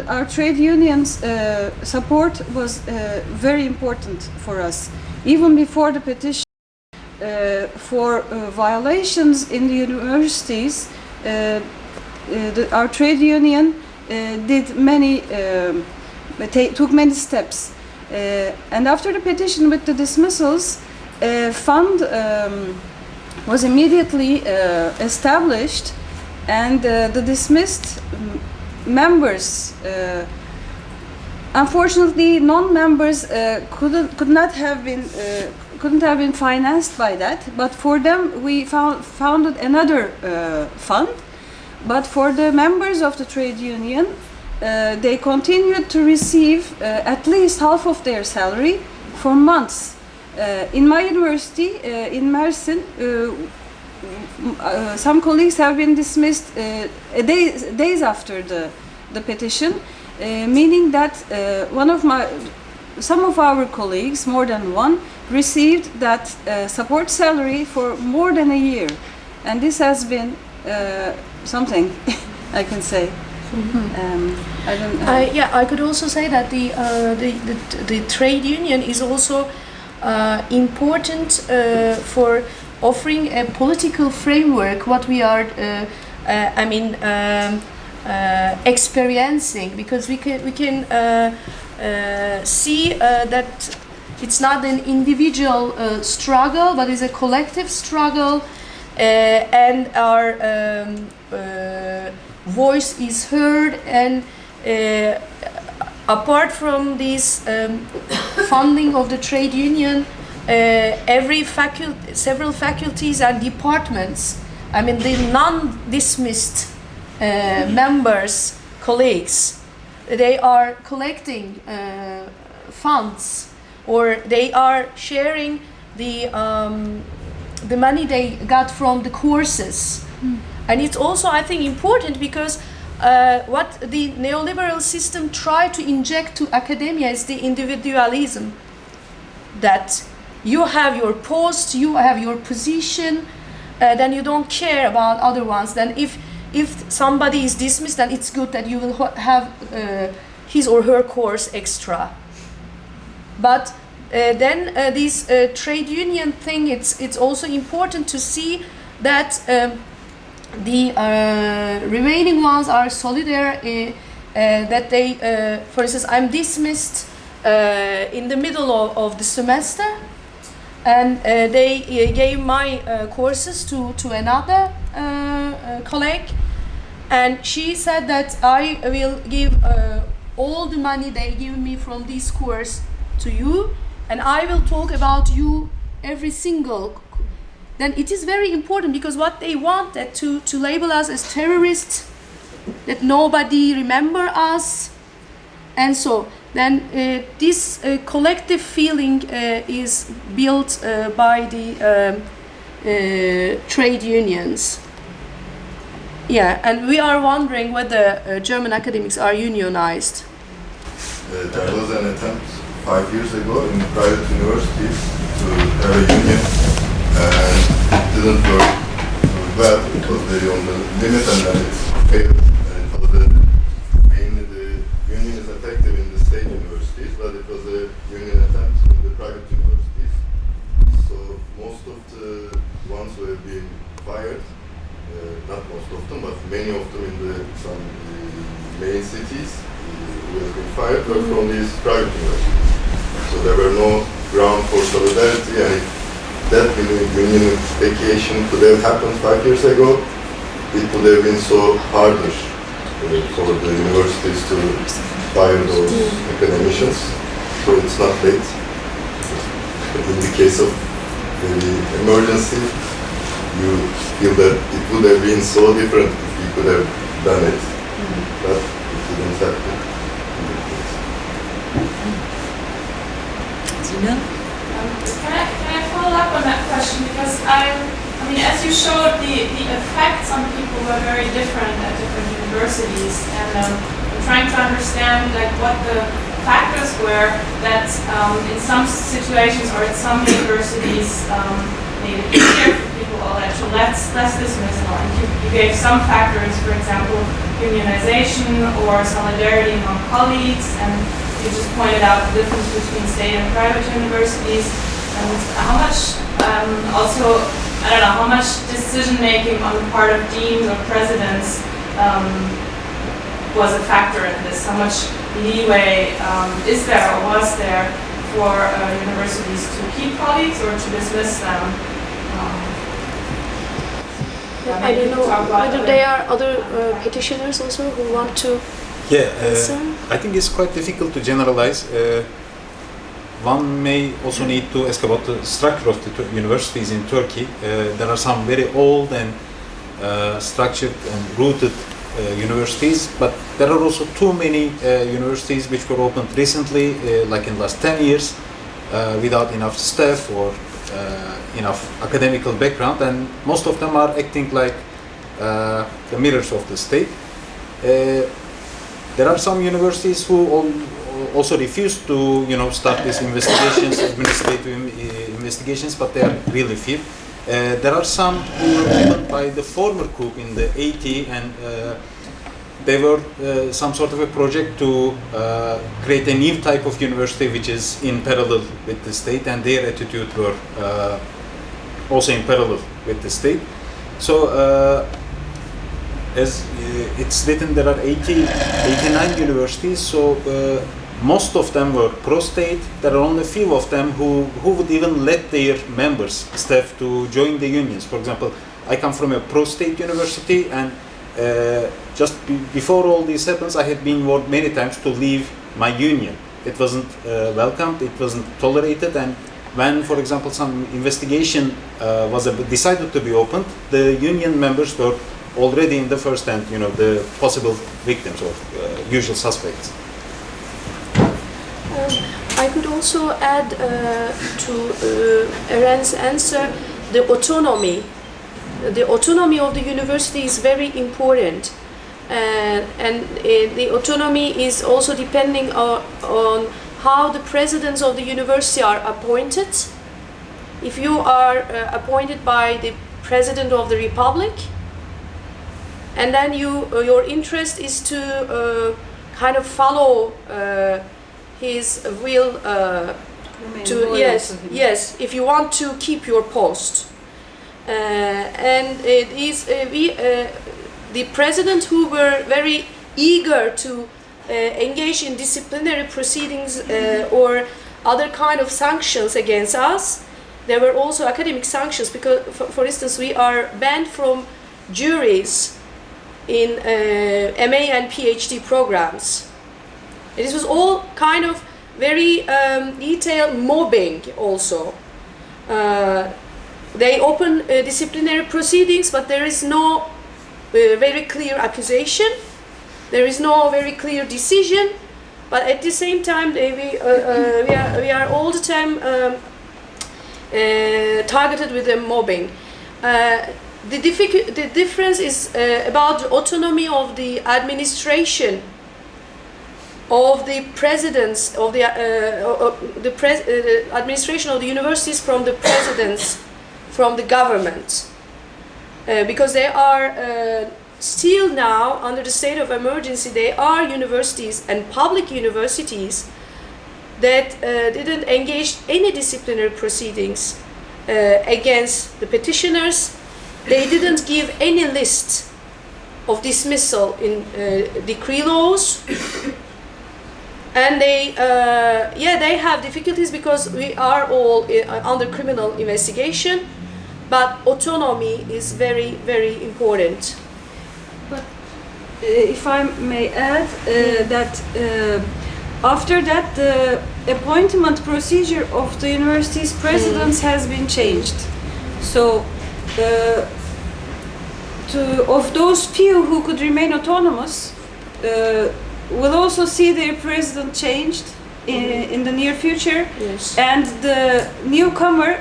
our trade unions' support was very important for us, even before the petition for violations in the universities. Our trade union took many steps, and after the petition with the dismissals, a fund was immediately established, and the dismissed members, unfortunately, non-members couldn't have been financed by that. But for them, we founded another fund. But for the members of the trade union, they continued to receive at least half of their salary for months. In my university, in Mersin, some colleagues have been dismissed days after the petition, meaning that some of our colleagues, more than one, received that support salary for more than a year, and this has been something I can say. I don't know. Yeah, I could also say that the trade union is also important for offering a political framework. What we are, experiencing, because we can see that it's not an individual struggle, but it's a collective struggle, and our voice is heard, and apart from this funding of the trade union, several faculties and departments, I mean the non-dismissed members, colleagues, they are collecting funds, or they are sharing the money they got from the courses And it's also, I think, important because what the neoliberal system tried to inject to academia is the individualism, that you have your post, you have your position, then you don't care about other ones. Then if somebody is dismissed, then it's good that you will have his or her course extra. But then this trade union thing, it's also important to see that the remaining ones are solidarity, that they, for instance, I'm dismissed in the middle of the semester, and they gave my courses to another colleague, and she said that I will give all the money they give me from this course to you, and I will talk about you every single. Then it is very important, because what they want that to label us as terrorists, that nobody remember us, and so then this collective feeling is built by the trade unions. Yeah, and we are wondering whether German academics are unionized. There was an attempt 5 years ago in private universities to have a union, and it didn't work well. It was very on the limit, and then it failed. And it was mainly the union is effective in the state universities, but it was a union attempt in the private universities. So most of the ones who have been fired, not most of them, but many of them in some main cities who have been fired were from these private universities. So there were no ground for solidarity, and if that unionification could have happened 5 years ago, it would have been so harder for the universities to fire those academicians. So it's not late. In the case of the emergency, you feel that it would have been so different if you could have done it, but it didn't happen. Can I follow up on that question? Because I mean, as you showed, the effects on people were very different at different universities, and I'm trying to understand like what the factors were that in some situations or at some universities made it easier for people to less dismissal. And you gave some factors, for example, unionization or solidarity among colleagues, and you just pointed out the difference between state and private universities, and how much also, I don't know, how much decision making on the part of deans or presidents was a factor in this. How much leeway is there or was there for universities to keep colleagues or to dismiss them? I don't know whether there are other petitioners also who want to answer. I think it's quite difficult to generalize. One may also need to ask about the structure of the universities in Turkey. There are some very old and structured and rooted universities, but there are also too many universities which were opened recently, like in the last 10 years, without enough staff or enough academical background, and most of them are acting like the mirrors of the state. There are some universities who also refuse to, start these investigations, administrative investigations, but they are really few. There are some who were opened by the former coup in the 80s, and they were some sort of a project to create a new type of university which is in parallel with the state, and their attitude were also in parallel with the state. So as it's written, there are 89 universities, so most of them were pro-state. There are only a few of them who would even let their members, staff, to join the unions. For example, I come from a pro-state university, and just before all this happens, I had been warned many times to leave my union. It wasn't welcomed, it wasn't tolerated, and when, for example, some investigation was decided to be opened, the union members were already in the first hand, the possible victims or usual suspects. I could also add to Eren's answer the autonomy the autonomy of the university is very important, and the autonomy is also depending on how the presidents of the university are appointed. If you are appointed by the President of the Republic, and then your interest is to kind of follow his will yes, if you want to keep your post. And it is the president who were very eager to engage in disciplinary proceedings or other kind of sanctions against us. There were also academic sanctions because, for instance, we are banned from juries in MA and PhD programs. This was all kind of very detailed mobbing also. They open disciplinary proceedings, but there is no very clear accusation. There is no very clear decision. But at the same time, we are all the time targeted with the mobbing. The difference is about the autonomy of the administration of the presidents of the administration of the universities from the presidents from the government, because they are still now under the state of emergency. They are universities and public universities that didn't engage any disciplinary proceedings against the petitioners. They didn't give any list of dismissal in decree laws. And they have difficulties because we are all under criminal investigation, but autonomy is very, very important. But if I may add that after that the appointment procedure of the university's presidents has been changed. So of those few who could remain autonomous, we'll also see their president changed in the near future, Yes. and the newcomer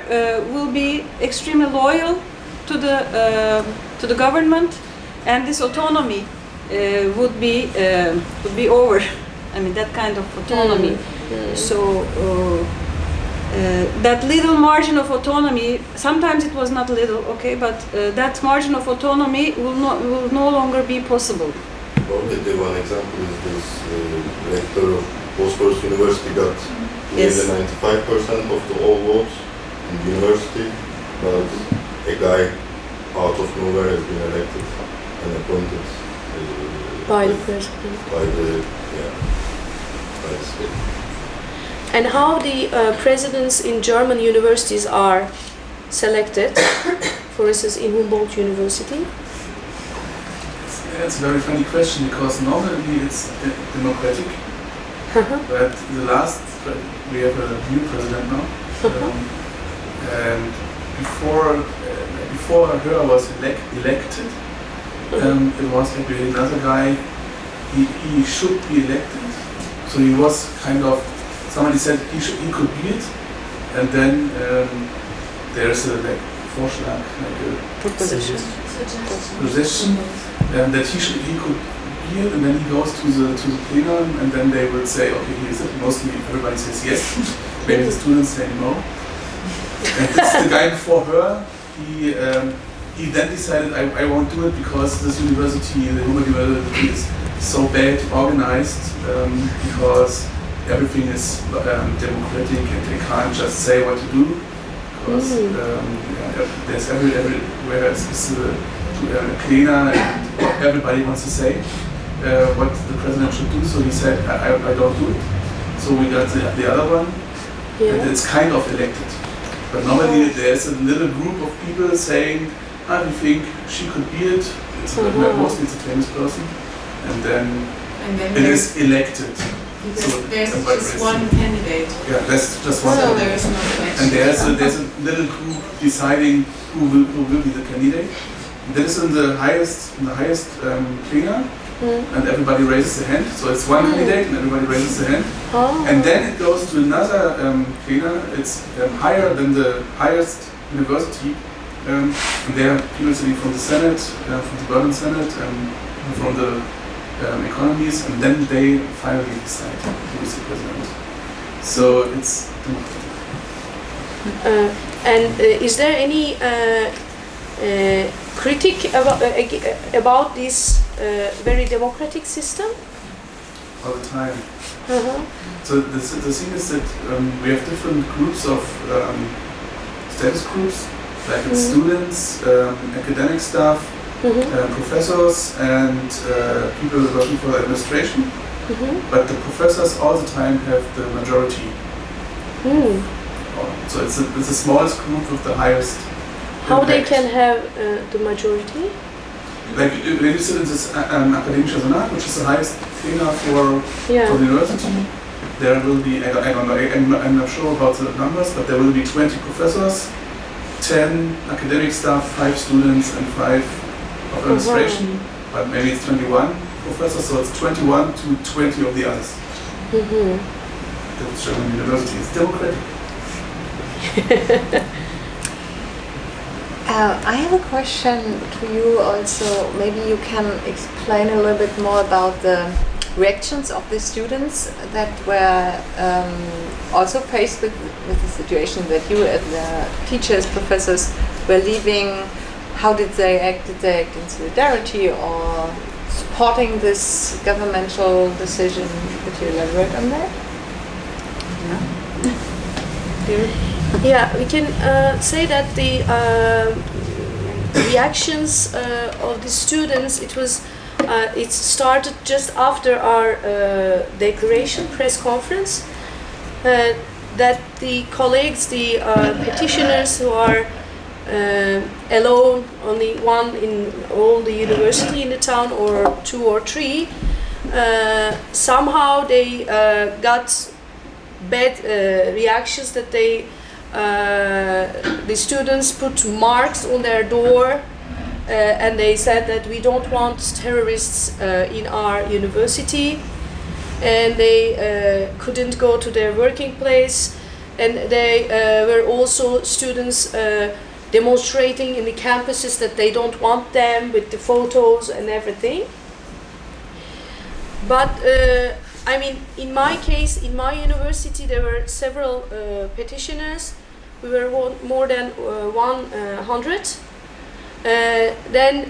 will be extremely loyal to the government, and this autonomy would be over. I mean, that kind of autonomy. So that little margin of autonomy, sometimes it was not little, okay, but that margin of autonomy will no longer be possible. Only one example is this rector of Bosphorus University got nearly 95% of the all votes in the university, but a guy out of nowhere has been elected and appointed By the president. by the state. And how the presidents in German universities are selected, for instance, in Humboldt-University? That's a very funny question because normally it's democratic, but we have a new president now, and before her was elected, it was actually another guy. He should be elected, so he was kind of, somebody said he could be it, and then there's a Vorschlag, Proposition. Suggestion. That he could be it, and then he goes to the plenum, and then they will say, okay, he is it. Mostly everybody says yes. Maybe the students say no. And it's the guy before her. He then decided I won't do it because this university, the Humboldt-Universität, is so bad organized because everything is democratic and they can't just say what to do because there's everywhere is cleaner and everybody wants to say what the president should do, so he said I don't do it. So we got the other one, and it's kind of elected. But normally there's a little group of people saying, we think she could be it. Mostly it's a famous person, and then it is elected. So there's just one candidate. Yeah, there's just one. So there is no election. And there's a little group deciding who will be the candidate. That is in the highest plenum, and everybody raises their hand. So it's one candidate, and everybody raises their hand. And then it goes to another plenum. It's higher than the highest university, and there are people sitting from the Senate, from the Berlin Senate, and from the economies, and then they finally decide who is the president. So it's democratic. Is there any critique about this very democratic system? All the time. So the thing is that we have different groups of status groups, like it's students, academic staff, professors, and people working for the administration. But the professors all the time have the majority. So it's the smallest group with the highest How impact. they can have the majority? Like when you sit in this Akademischer Senat, which is the highest thing for the university, there will be, I don't know, I'm not sure about the numbers, but there will be 20 professors, 10 academic staff, 5 students, and 5 of administration, but maybe it's 21 professors, so it's 21 to 20 of the others. That's German university. It's democratic. I have a question to you also. Maybe you can explain a little bit more about the reactions of the students that were also faced with the situation that you and the teachers, professors were leaving. How did they act? Did they act in solidarity or supporting this governmental decision? Could you elaborate on that? Yeah, we can say that the reactions of the students, it started just after our declaration press conference, that the colleagues, the petitioners who are alone, only one in all the university in the town or 2 or 3, somehow they got bad reactions, that the students put marks on their door and they said that we don't want terrorists in our university, and they couldn't go to their working place, and they were also students demonstrating in the campuses that they don't want them with the photos and everything. But I mean, in my case, in my university, there were several petitioners. We were more than 100. Then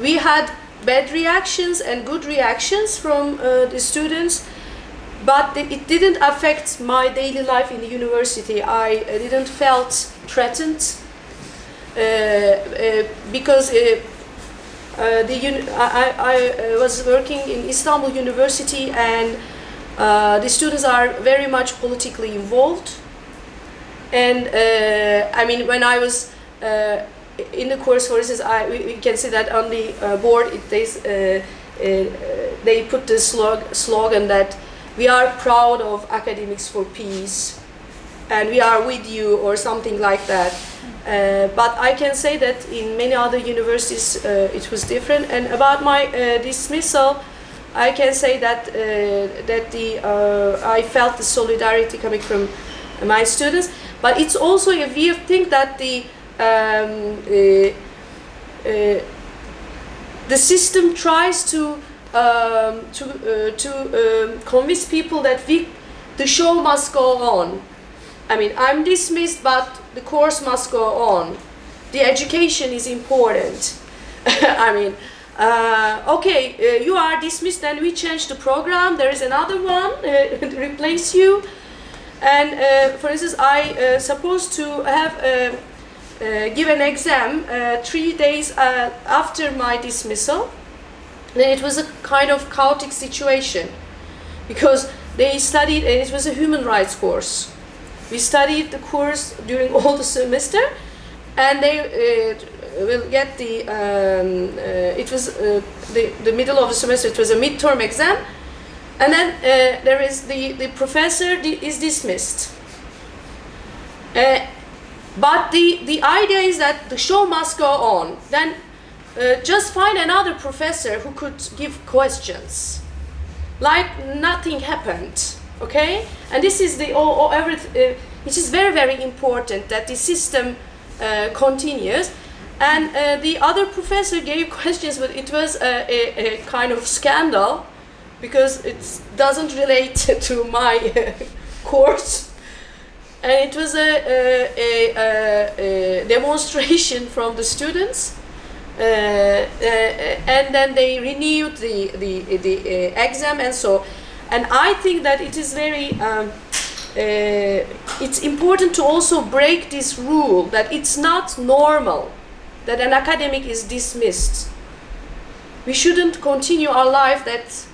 we had bad reactions and good reactions from the students, but it didn't affect my daily life in the university. I didn't felt threatened because I was working in Istanbul University, and the students are very much politically involved. And I mean, when I was in the course, for instance, we can see that on the board they put the slogan that we are proud of academics for peace, and we are with you, or something like that. But I can say that in many other universities it was different. And about my dismissal, I can say that I felt the solidarity coming from my students. But it's also a weird thing that the system tries to convince people that the show must go on. I mean, I'm dismissed, but the course must go on. The education is important. I mean, okay, you are dismissed, then we change the program. There is another one to replace you. And for instance, I supposed to have give an exam 3 days after my dismissal. Then it was a kind of chaotic situation, because they studied, and it was a human rights course. We studied the course during all the semester, and they will get the, it was the middle of the semester, it was a midterm exam, and then there is the professor is dismissed. But the idea is that the show must go on. Then just find another professor who could give questions, like nothing happened. Okay, and this is the it is very, very important that the system continues. And the other professor gave questions, but it was a kind of scandal because it doesn't relate to my course. And it was a demonstration from the students. And then they renewed the exam and so. And I think that it is very, it's important to also break this rule that it's not normal that an academic is dismissed. We shouldn't continue our life that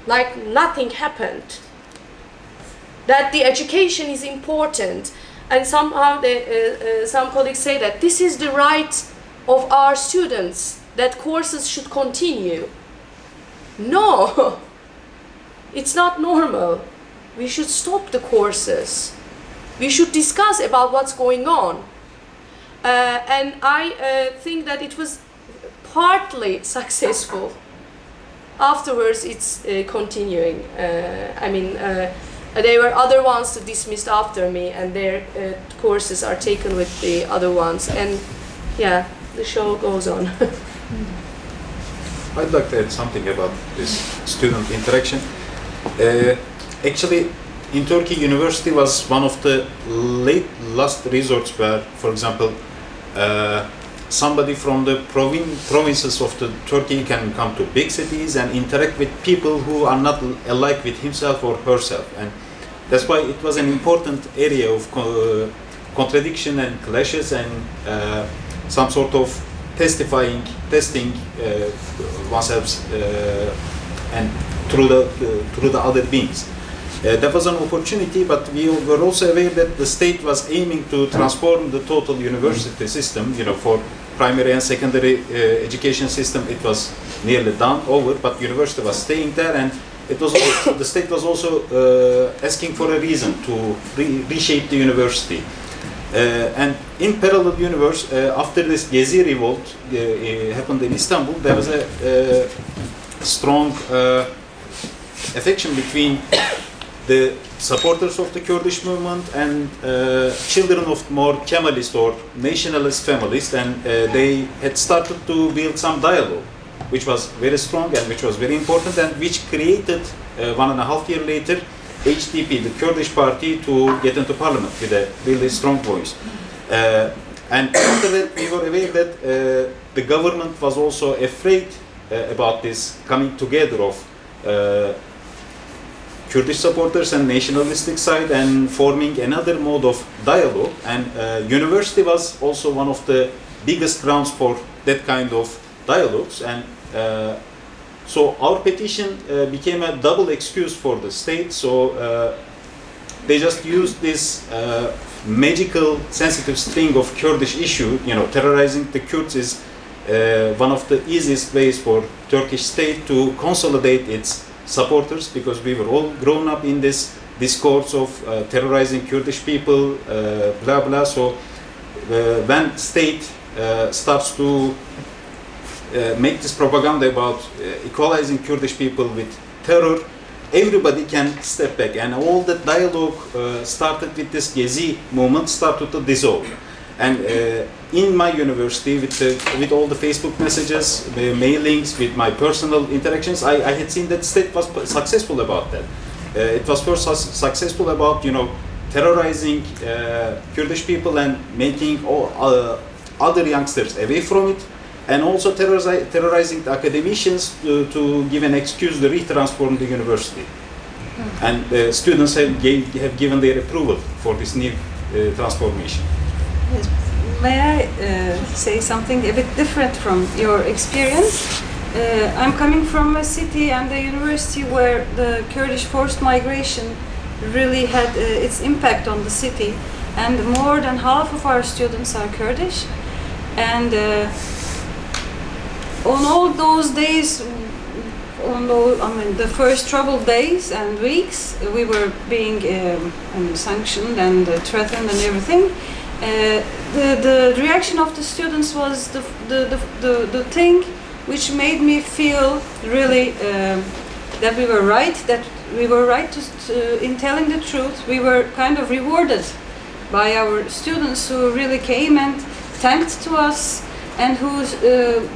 like nothing happened. That the education is important, and somehow some colleagues say that this is the right of our students, that courses should continue. No, it's not normal. We should stop the courses. We should discuss about what's going on. And I think that it was partly successful. Afterwards, it's continuing. I mean, there were other ones that dismissed after me, and their courses are taken with the other ones. And yeah, the show goes on. I'd like to add something about this student interaction. Actually, in Turkey, university was one of the last resorts where, for example, somebody from the provinces of the Turkey can come to big cities and interact with people who are not alike with himself or herself, and that's why it was an important area of contradiction and clashes and some sort of testing oneself and through the other beings. That was an opportunity, but we were also aware that the state was aiming to transform the total university system. You know, for primary and secondary education system, it was nearly done over, but university was staying there, and it was also, the state was also asking for a reason to reshape the university. And in parallel universe, after this Gezi revolt happened in Istanbul, there was a strong affection between the supporters of the Kurdish movement and children of more Kemalist or nationalist families, and they had started to build some dialogue, which was very strong and which was very important, and which created 1.5 years later HDP, the Kurdish party, to get into parliament with a really strong voice. And after that, we were aware that the government was also afraid about this coming together of Kurdish supporters and nationalistic side and forming another mode of dialogue. And university was also one of the biggest grounds for that kind of dialogues. And so our petition became a double excuse for the state. So they just used this magical sensitive string of Kurdish issue. You know, terrorizing the Kurds is one of the easiest ways for Turkish state to consolidate its supporters, because we were all grown up in this discourse of terrorizing Kurdish people, blah blah. So when state starts to make this propaganda about equalizing Kurdish people with terror, everybody can step back, and all the dialogue started with this Gezi movement started to dissolve. And in my university, with all the Facebook messages, the mailings, with my personal interactions, I had seen that state was successful about that. It was first successful about, you know, terrorizing Kurdish people and making all other youngsters away from it, and also terrorizing the academicians to give an excuse to retransform the university. And students have given their approval for this new transformation. Yes. May I say something a bit different from your experience? I'm coming from a city and a university where the Kurdish forced migration really had its impact on the city, and more than half of our students are Kurdish. And on all those days, the first troubled days and weeks, we were being sanctioned and threatened and everything. The reaction of the students was the thing which made me feel really that we were right, in telling the truth. We were kind of rewarded by our students who really came and thanked to us and who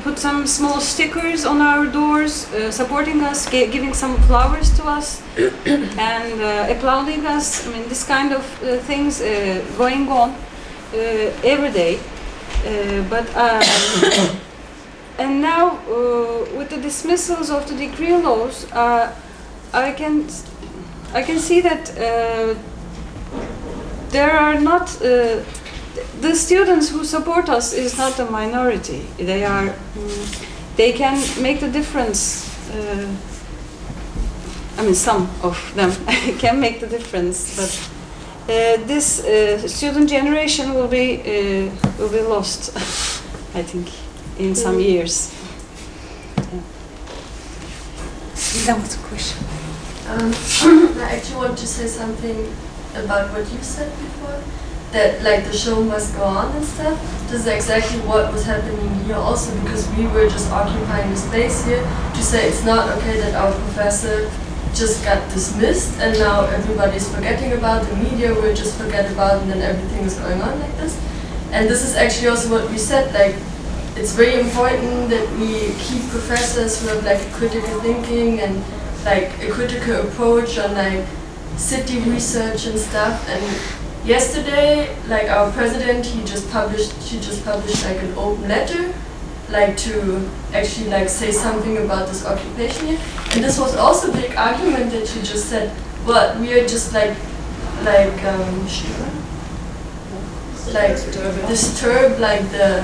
put some small stickers on our doors, supporting us, giving some flowers to us, and applauding us. I mean, this kind of things going on every day. And now, with the dismissals of the decree laws, I can see that there are not the students who support us is not a minority. They can make the difference. I mean, some of them can make the difference, but this student generation will be lost, I think, in some years. That was a question. I actually want to say something about what you said before, that like the show must go on and stuff. This is exactly what was happening here also, because we were just occupying the space here to say it's not okay that our professor just got dismissed and now everybody's forgetting about the media, we'll just forget about and then everything is going on like this. And this is actually also what we said, like it's very important that we keep professors who have like a critical thinking and like a critical approach on like city research and stuff. And yesterday, like our president, she just published like an open letter, like to actually like say something about this occupation here. And this was also a big argument that she just said, well, we are just disturb like the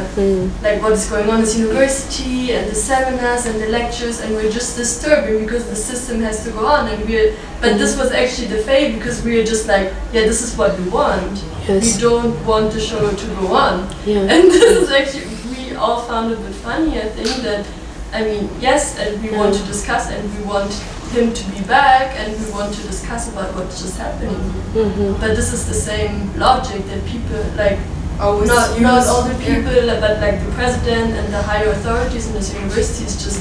like what is going on in this university and the seminars and the lectures, and we're just disturbing because the system has to go on. And but this was actually the fate, because we are just like, yeah, this is what we want. Yes. We don't want the show to go on. Yeah. And this is actually, we all found it a bit funny, I think, that I mean, yes, and we want to discuss, and we want him to be back, and we want to discuss about what's just happening. But this is the same logic that people like, not all the people, but like the president and the higher authorities in this university is just,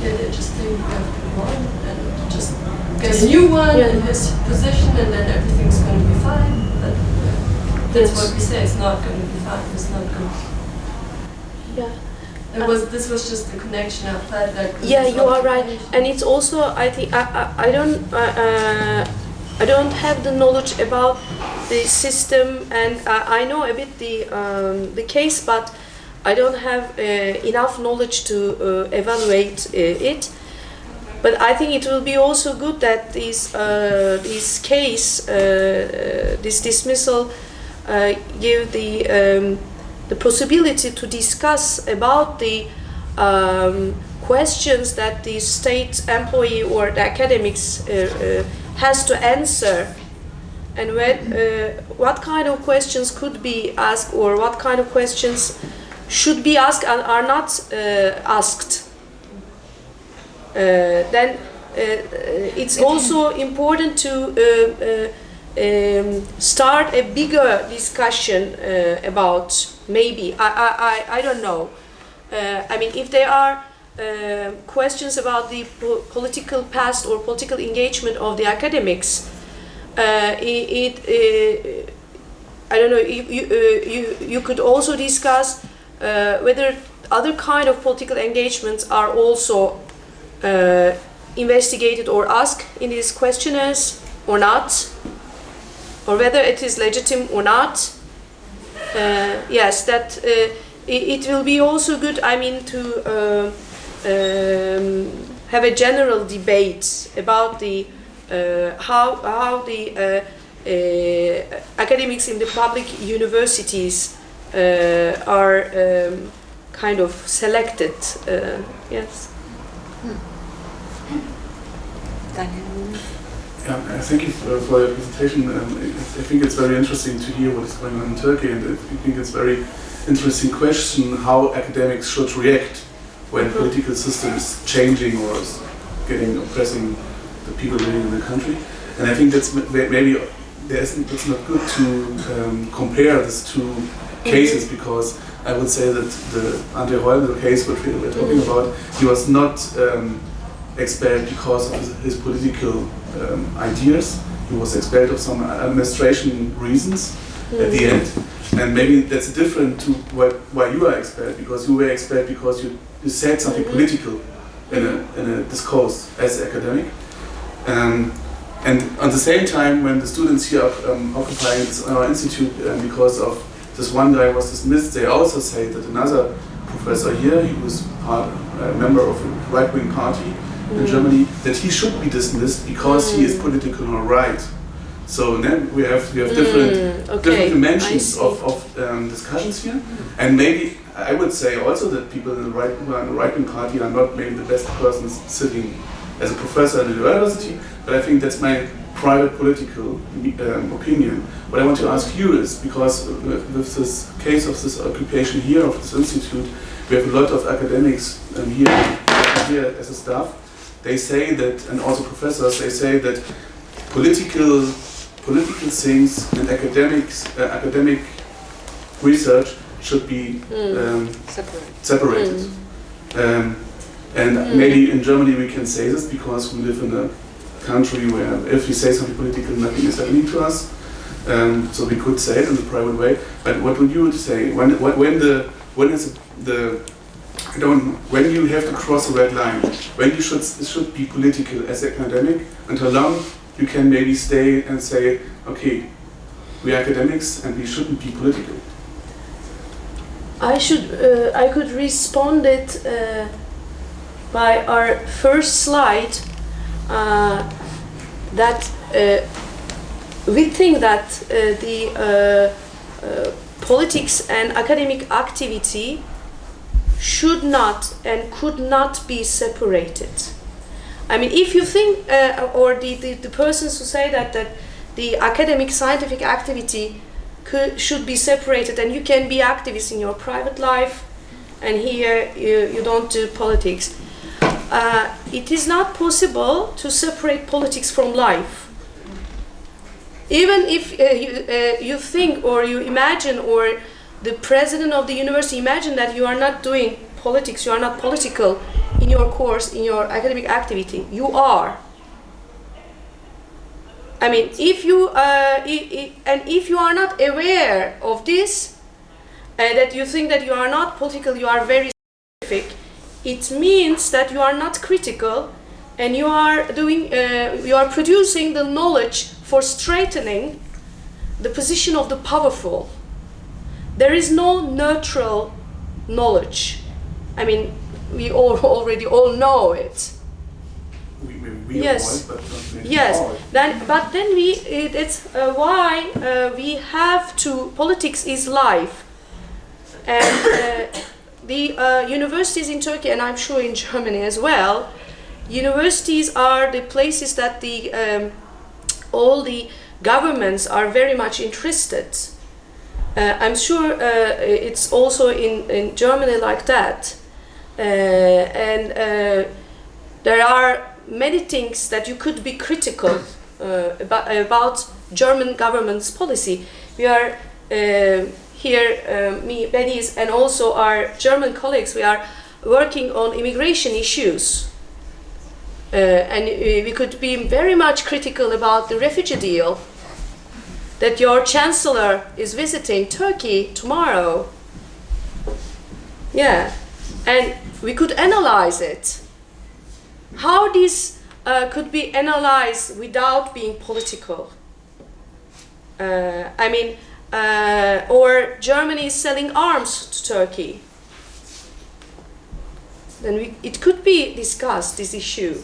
yeah, they just think we have to go on and just get a new one in his position, and then everything's going to be fine. But that's what we say. It's not going to be fine. It's not going to. Yeah. This was just the connection I felt like. Yeah, you are right, and it's also, I think I don't have the knowledge about the system, and I know a bit the case, but I don't have enough knowledge to evaluate it. But I think it will be also good that this case, this dismissal, give the possibility to discuss about the questions that the state employee or the academics has to answer, and what kind of questions could be asked, or what kind of questions should be asked and are not asked. Then it's also important to start a bigger discussion about, maybe, I don't know. I mean, if there are questions about the political past or political engagement of the academics, I don't know, you could also discuss whether other kind of political engagements are also investigated or asked in these questionnaires or not, or whether it is legitimate or not. Yes, that it will be also good, I mean, to have a general debate about the how the academics in the public universities are kind of selected. Yes. Yeah, thank you for your presentation. I think it's very interesting to hear what is going on in Turkey, and I think it's very interesting question how academics should react when political system is changing or is oppressing the people living in the country. And I think that's maybe it's not good to compare these two cases, because I would say that the Ante Holmel case, which we were talking about, he was not expelled because of his political ideas. He was expelled of some administration reasons at the end. And maybe that's different to why you are expelled, because you were expelled because you said something political in a discourse as an academic. And at the same time, when the students here are occupying our institute because of this one guy was dismissed, they also say that another professor here, he was a member of a right-wing party in Germany, that he should be dismissed because he is politically right. So then we have different dimensions of discussions here, and maybe I would say also that people in the right-wing party are not maybe the best persons sitting as a professor at the university, but I think that's my private political opinion. What I want to ask you is, because with this case of this occupation here of this institute, we have a lot of academics here as a staff. They say that, and also professors, they say that political things and academic research should be separated. And maybe in Germany we can say this because we live in a country where if we say something political, nothing is happening to us. So we could say it in a private way. But what would you say when you have to cross a red line, when you should be political as academic, and how long you can maybe stay and say, okay, we are academics and we shouldn't be political? I could respond it by our first slide, that we think that the politics and academic activity should not and could not be separated. I mean, if you think, or the persons who say that the academic scientific activity should be separated, and you can be activists in your private life, and here you don't do politics. It is not possible to separate politics from life. Even if you think or you imagine, or the president of the university imagine that you are not doing politics, you are not political in your course, in your academic activity, you are. I mean, if you if you are not aware of this, that you think that you are not political, you are very scientific, it means that you are not critical, and you are producing the knowledge for straightening the position of the powerful. There is no neutral knowledge. I mean, we already all know it. We yes. Avoid, but yes. Avoid. But then it's why we have to. Politics is life, and the universities in Turkey, and I'm sure in Germany as well, universities are the places that all the governments are very much interested. I'm sure it's also in Germany like that, and there are many things that you could be critical about German government's policy. We are here, me, Bediz, and also our German colleagues, we are working on immigration issues. And we could be very much critical about the refugee deal, that your chancellor is visiting Turkey tomorrow. Yeah, and we could analyze it. How this could be analyzed without being political? I mean, or Germany is selling arms to Turkey. Then it could be discussed, this issue.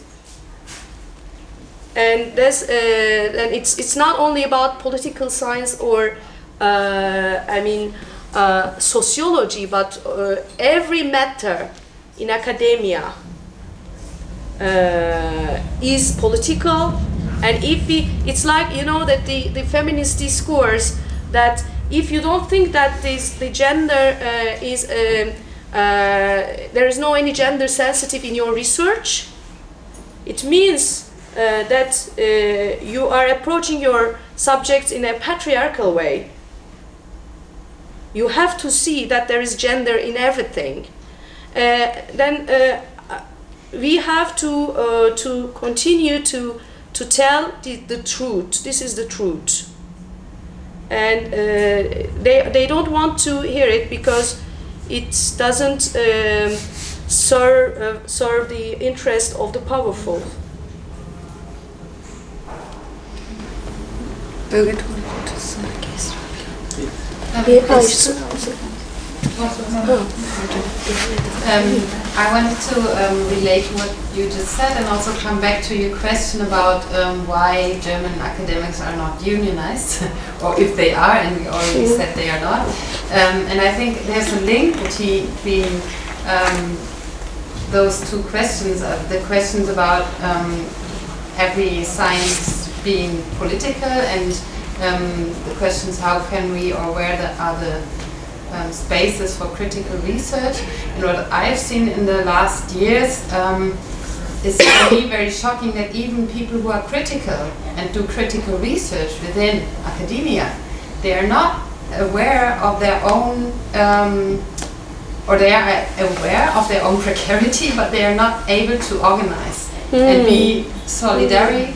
And and it's not only about political science or sociology, but every matter in academia is political. And it's like, you know, that the feminist discourse, that if you don't think that the gender is there is no any gender sensitive in your research, it means that you are approaching your subjects in a patriarchal way. You have to see that there is gender in everything. Then we have to continue to tell the truth. This is the truth. and they don't want to hear it because it doesn't serve the interest of the powerful. I wanted to relate to what you just said and also come back to your question about why German academics are not unionized, or if they are, and we already said they are not. And I think there's a link between those two questions, the questions about every science being political and the questions how can we or where are the spaces for critical research. And what I've seen in the last years is for me very shocking that even people who are critical and do critical research within academia, they are not aware of their own, or they are aware of their own precarity, but they are not able to organize and be solidaric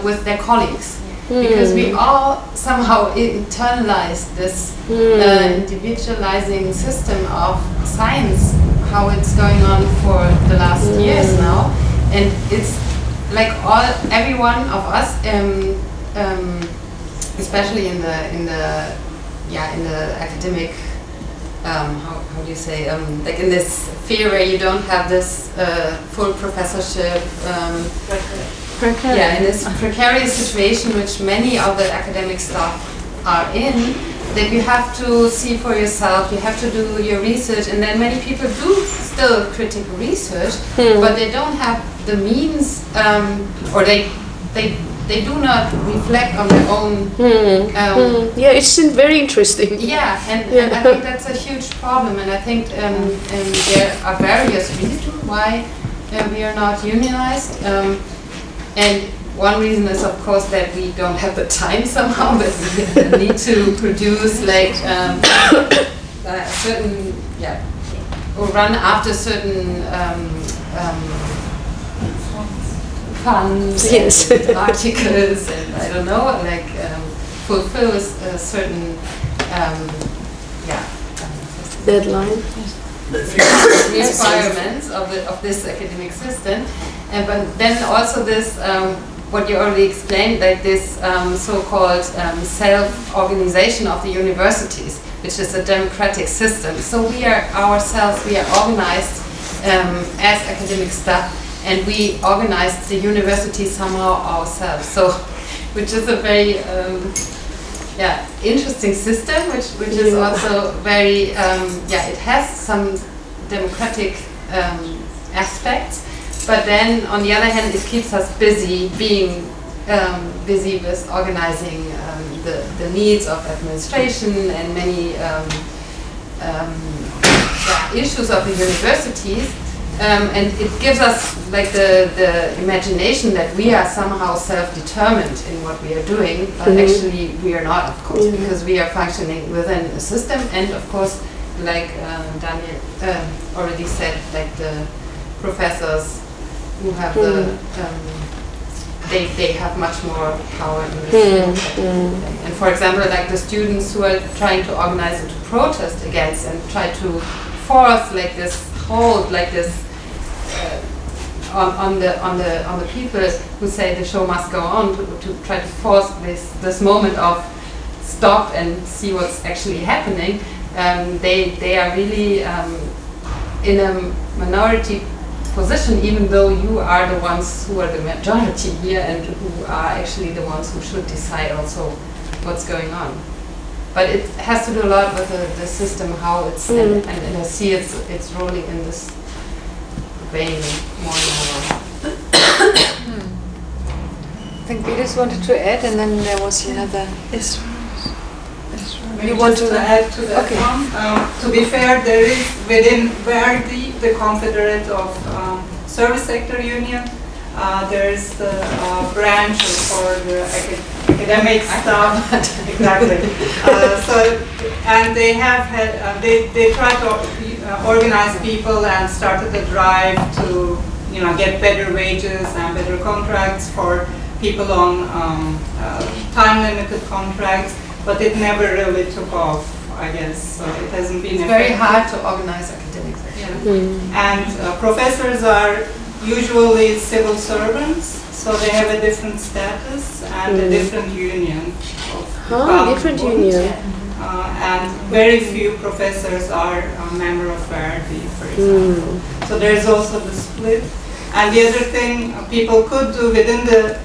with their colleagues. Because we all somehow internalize this individualizing system of science, how it's going on for the last years now, and it's like every one of us, especially in the academic, how do you say, like in this sphere where you don't have this full professorship. Yeah, in this precarious situation which many of the academic staff are in, that you have to see for yourself, you have to do your research, and then many people do still critical research, but they don't have the means, or they do not reflect on their own. Yeah, it's very interesting. Yeah, and I think that's a huge problem, and I think there are various reasons why we are not unionized. And one reason is, of course, that we don't have the time somehow, but we need to produce like certain, or run after certain funds, and articles, and I don't know, like fulfill a certain, deadline. Requirements of this academic system, but then also this what you already explained, like this so-called self-organization of the universities, which is a democratic system. So we are organized as academic staff, and we organize the university somehow ourselves. So, which is a very interesting system, which is also very, it has some democratic aspects, but then on the other hand it keeps us busy, being busy with organizing the needs of administration and many issues of the universities. And it gives us like the imagination that we are somehow self-determined in what we are doing, but actually we are not, of course, because we are functioning within a system, and of course, like Daniel already said, like the professors who have they have much more power in this. And for example, like the students who are trying to organize and to protest against and try to force like this hold, like this on the people who say the show must go on, to try to force this moment of stop and see what's actually happening. They are really in a minority position, even though you are the ones who are the majority here and who are actually the ones who should decide also what's going on. But it has to do a lot with the system, how it's, and I see it's rolling in this vein more and more. I think Bediz wanted to add, and then there was another. You want to add to that one? To be fair, there is within Verdi, the Confederate of Service Sector Union, there is the branch for the academic staff. Exactly. And they have had, they try to organize people and started a drive to get better wages and better contracts for people on time-limited contracts, but it never really took off, I guess. So it hasn't been It's very hard to organize academics. And professors are usually civil servants, so they have a different status and a different union. Different union. And very few professors are a member of Verdi, for example. So there's also the split. And the other thing people could do within the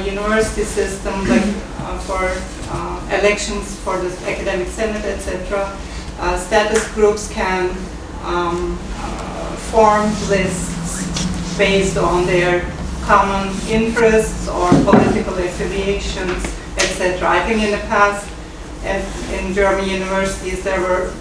university system, like for elections for the academic senate, etc., status groups can form lists based on their common interests or political affiliations, etc. I think in the past, in German universities, there were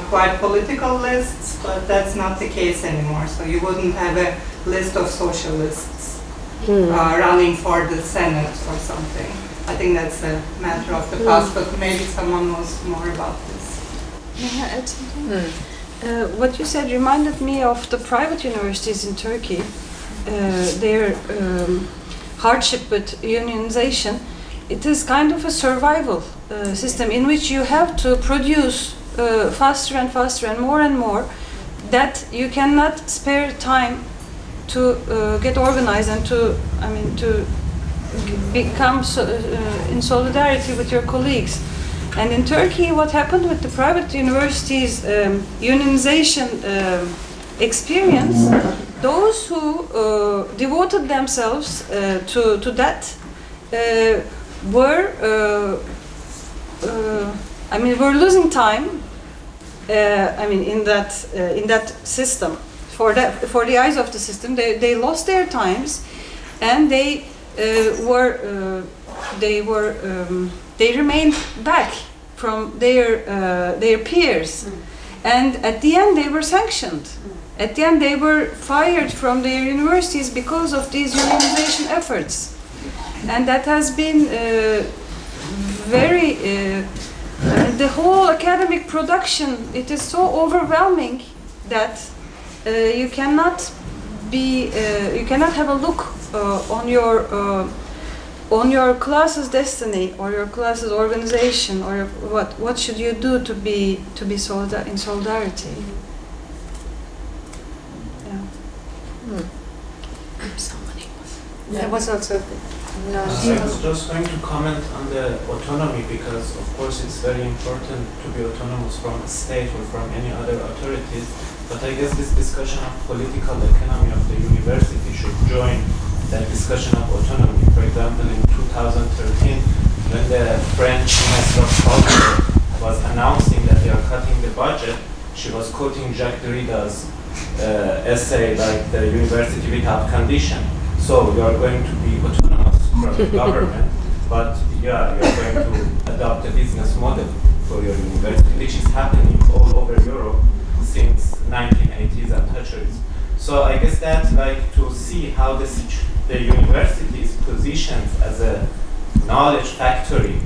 quite political lists, but that's not the case anymore. So you wouldn't have a list of socialists running for the Senate or something. I think that's a matter of the past, but maybe someone knows more about this. May I add something? What you said reminded me of the private universities in Turkey. Their hardship with unionization. It is kind of a survival system in which you have to produce faster and faster and more, that you cannot spare time to get organized and to become in solidarity with your colleagues. And in Turkey, what happened with the private universities' unionization experience, those who devoted themselves to that were losing time. In that system, for the eyes of the system, they lost their times, and they remained back from their peers, and at the end they were sanctioned. At the end they were fired from their universities because of these unionization efforts, and that has been very. The whole academic production, it is so overwhelming that you cannot have a look on your class's destiny or your class's organization, or what should you do to be in solidarity. There was also. I was just going to comment on the autonomy, because of course it's very important to be autonomous from a state or from any other authorities, but I guess this discussion of political economy of the university should join that discussion of autonomy. For example, in 2013, when the French Minister of Culture was announcing that they are cutting the budget, she was quoting Jacques Derrida's essay, like the university without condition. So you are going to be autonomous from the government, but yeah, you are going to adopt a business model for your university, which is happening all over Europe since 1980s and Thatcherism. So I guess that, like, to see how the university is positioned as a knowledge factory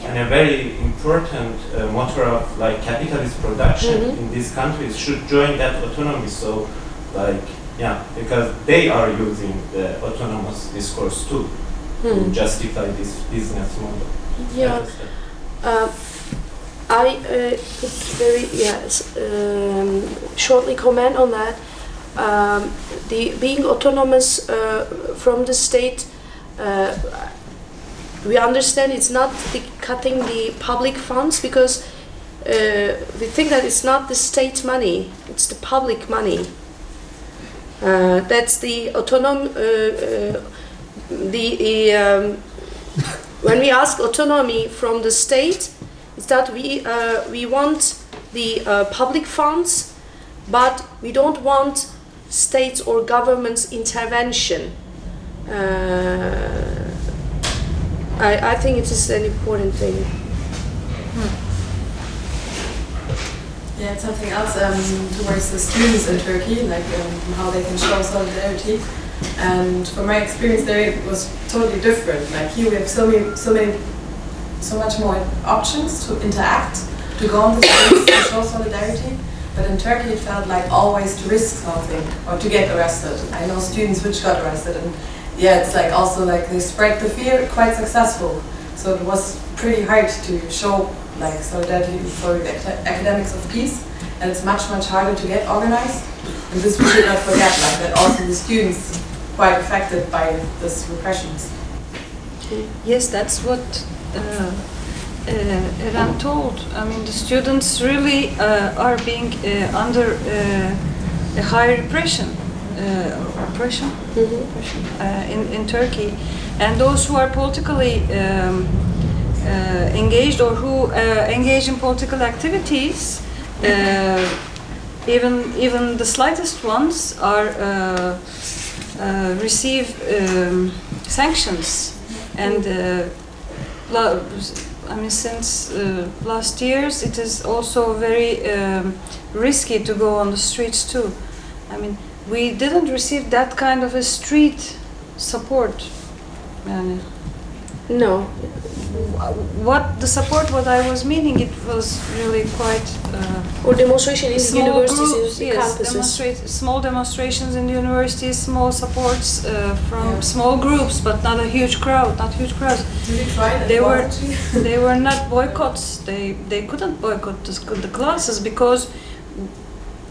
and a very important motor of like capitalist production in these countries should join that autonomy. So, like, yeah, because they are using the autonomous discourse too to justify this business model. Yeah, I could very shortly comment on that. The being autonomous from the state, we understand it's not cutting the public funds, because we think that it's not the state money, it's the public money. That's the when we ask autonomy from the state, it's that we want the public funds, but we don't want states or government's intervention. I think it is an important thing. Yeah, it's something else towards the students in Turkey, like how they can show solidarity. And from my experience there, it was totally different. Like here we have so much more options to interact, to go on the streets, to show solidarity. But in Turkey, it felt like always to risk something or to get arrested. I know students which got arrested, and yeah, it's like also like they spread the fear quite successful. So it was pretty hard to show like solidarity for the academics of peace, and it's much harder to get organized. And this we should not forget, like that also the students quite affected by this repressions. Yes, that's what Eren told. I mean, the students really are being under a high repression. In Turkey, and those who are politically engaged or who engage in political activities, even the slightest ones are receive sanctions, and I mean, since last years it is also very risky to go on the streets too. I mean, we didn't receive that kind of a street support. No. What the support, what I was meaning, it was really quite... or demonstration in the universities, groups, in the campuses. Small demonstrations in the universities, small supports from small groups, but not a huge crowd, not huge crowds. Did you try that? They were not boycotts. They couldn't boycott the classes because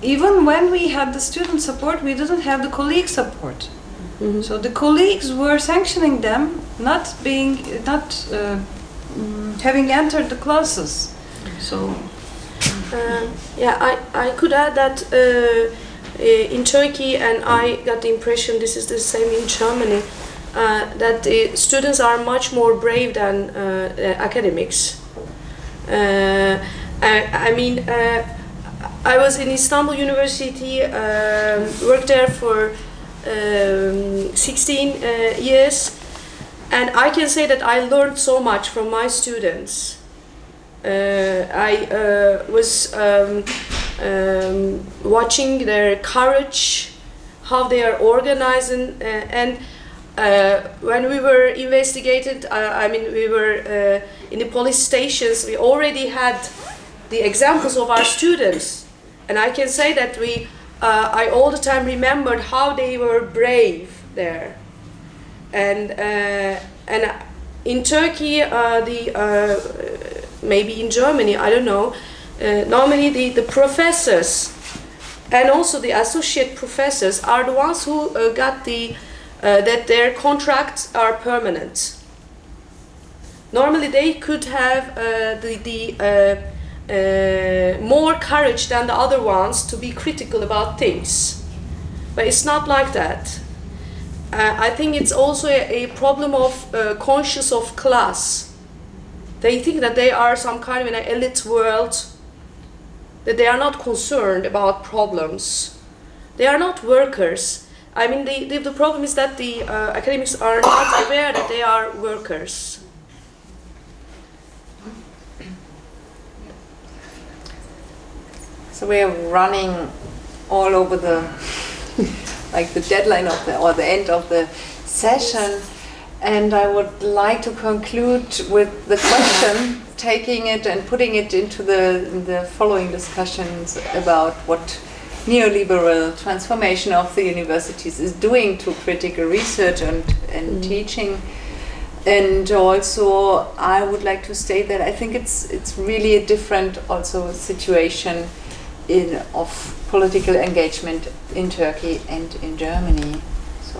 even when we had the student support, we didn't have the colleague support. Mm-hmm. So the colleagues were sanctioning them, not having entered the classes. So yeah, I could add that in Turkey, and I got the impression this is the same in Germany, that the students are much more brave than academics. I mean, I was in Istanbul University, worked there for 16 years, and I can say that I learned so much from my students. I was watching their courage, how they are organizing, and when we were investigated, I mean, we were in the police stations, we already had the examples of our students. And I can say that I all the time remembered how they were brave there, and in Turkey, maybe in Germany, I don't know. Normally, the professors and also the associate professors are the ones who got that their contracts are permanent. Normally, they could have more courage than the other ones to be critical about things, but it's not like that. I think it's also a problem of conscious of class. They think that they are some kind of an elite world, that they are not concerned about problems. They are not workers. I mean, the problem is that the academics are not aware that they are workers. So we are running all over the the deadline of the end of the session, and I would like to conclude with the question, taking it and putting it into the following discussions about what neoliberal transformation of the universities is doing to critical research and teaching. And also, I would like to state that I think it's really a different also situation of political engagement in Turkey and in Germany. So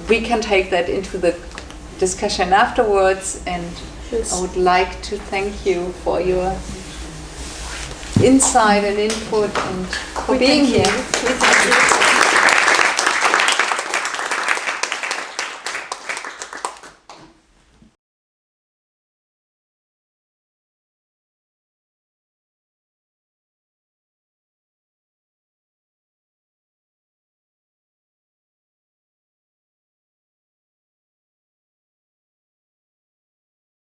we can take that into the discussion afterwards, and I would like to thank you for your insight and input and for being here.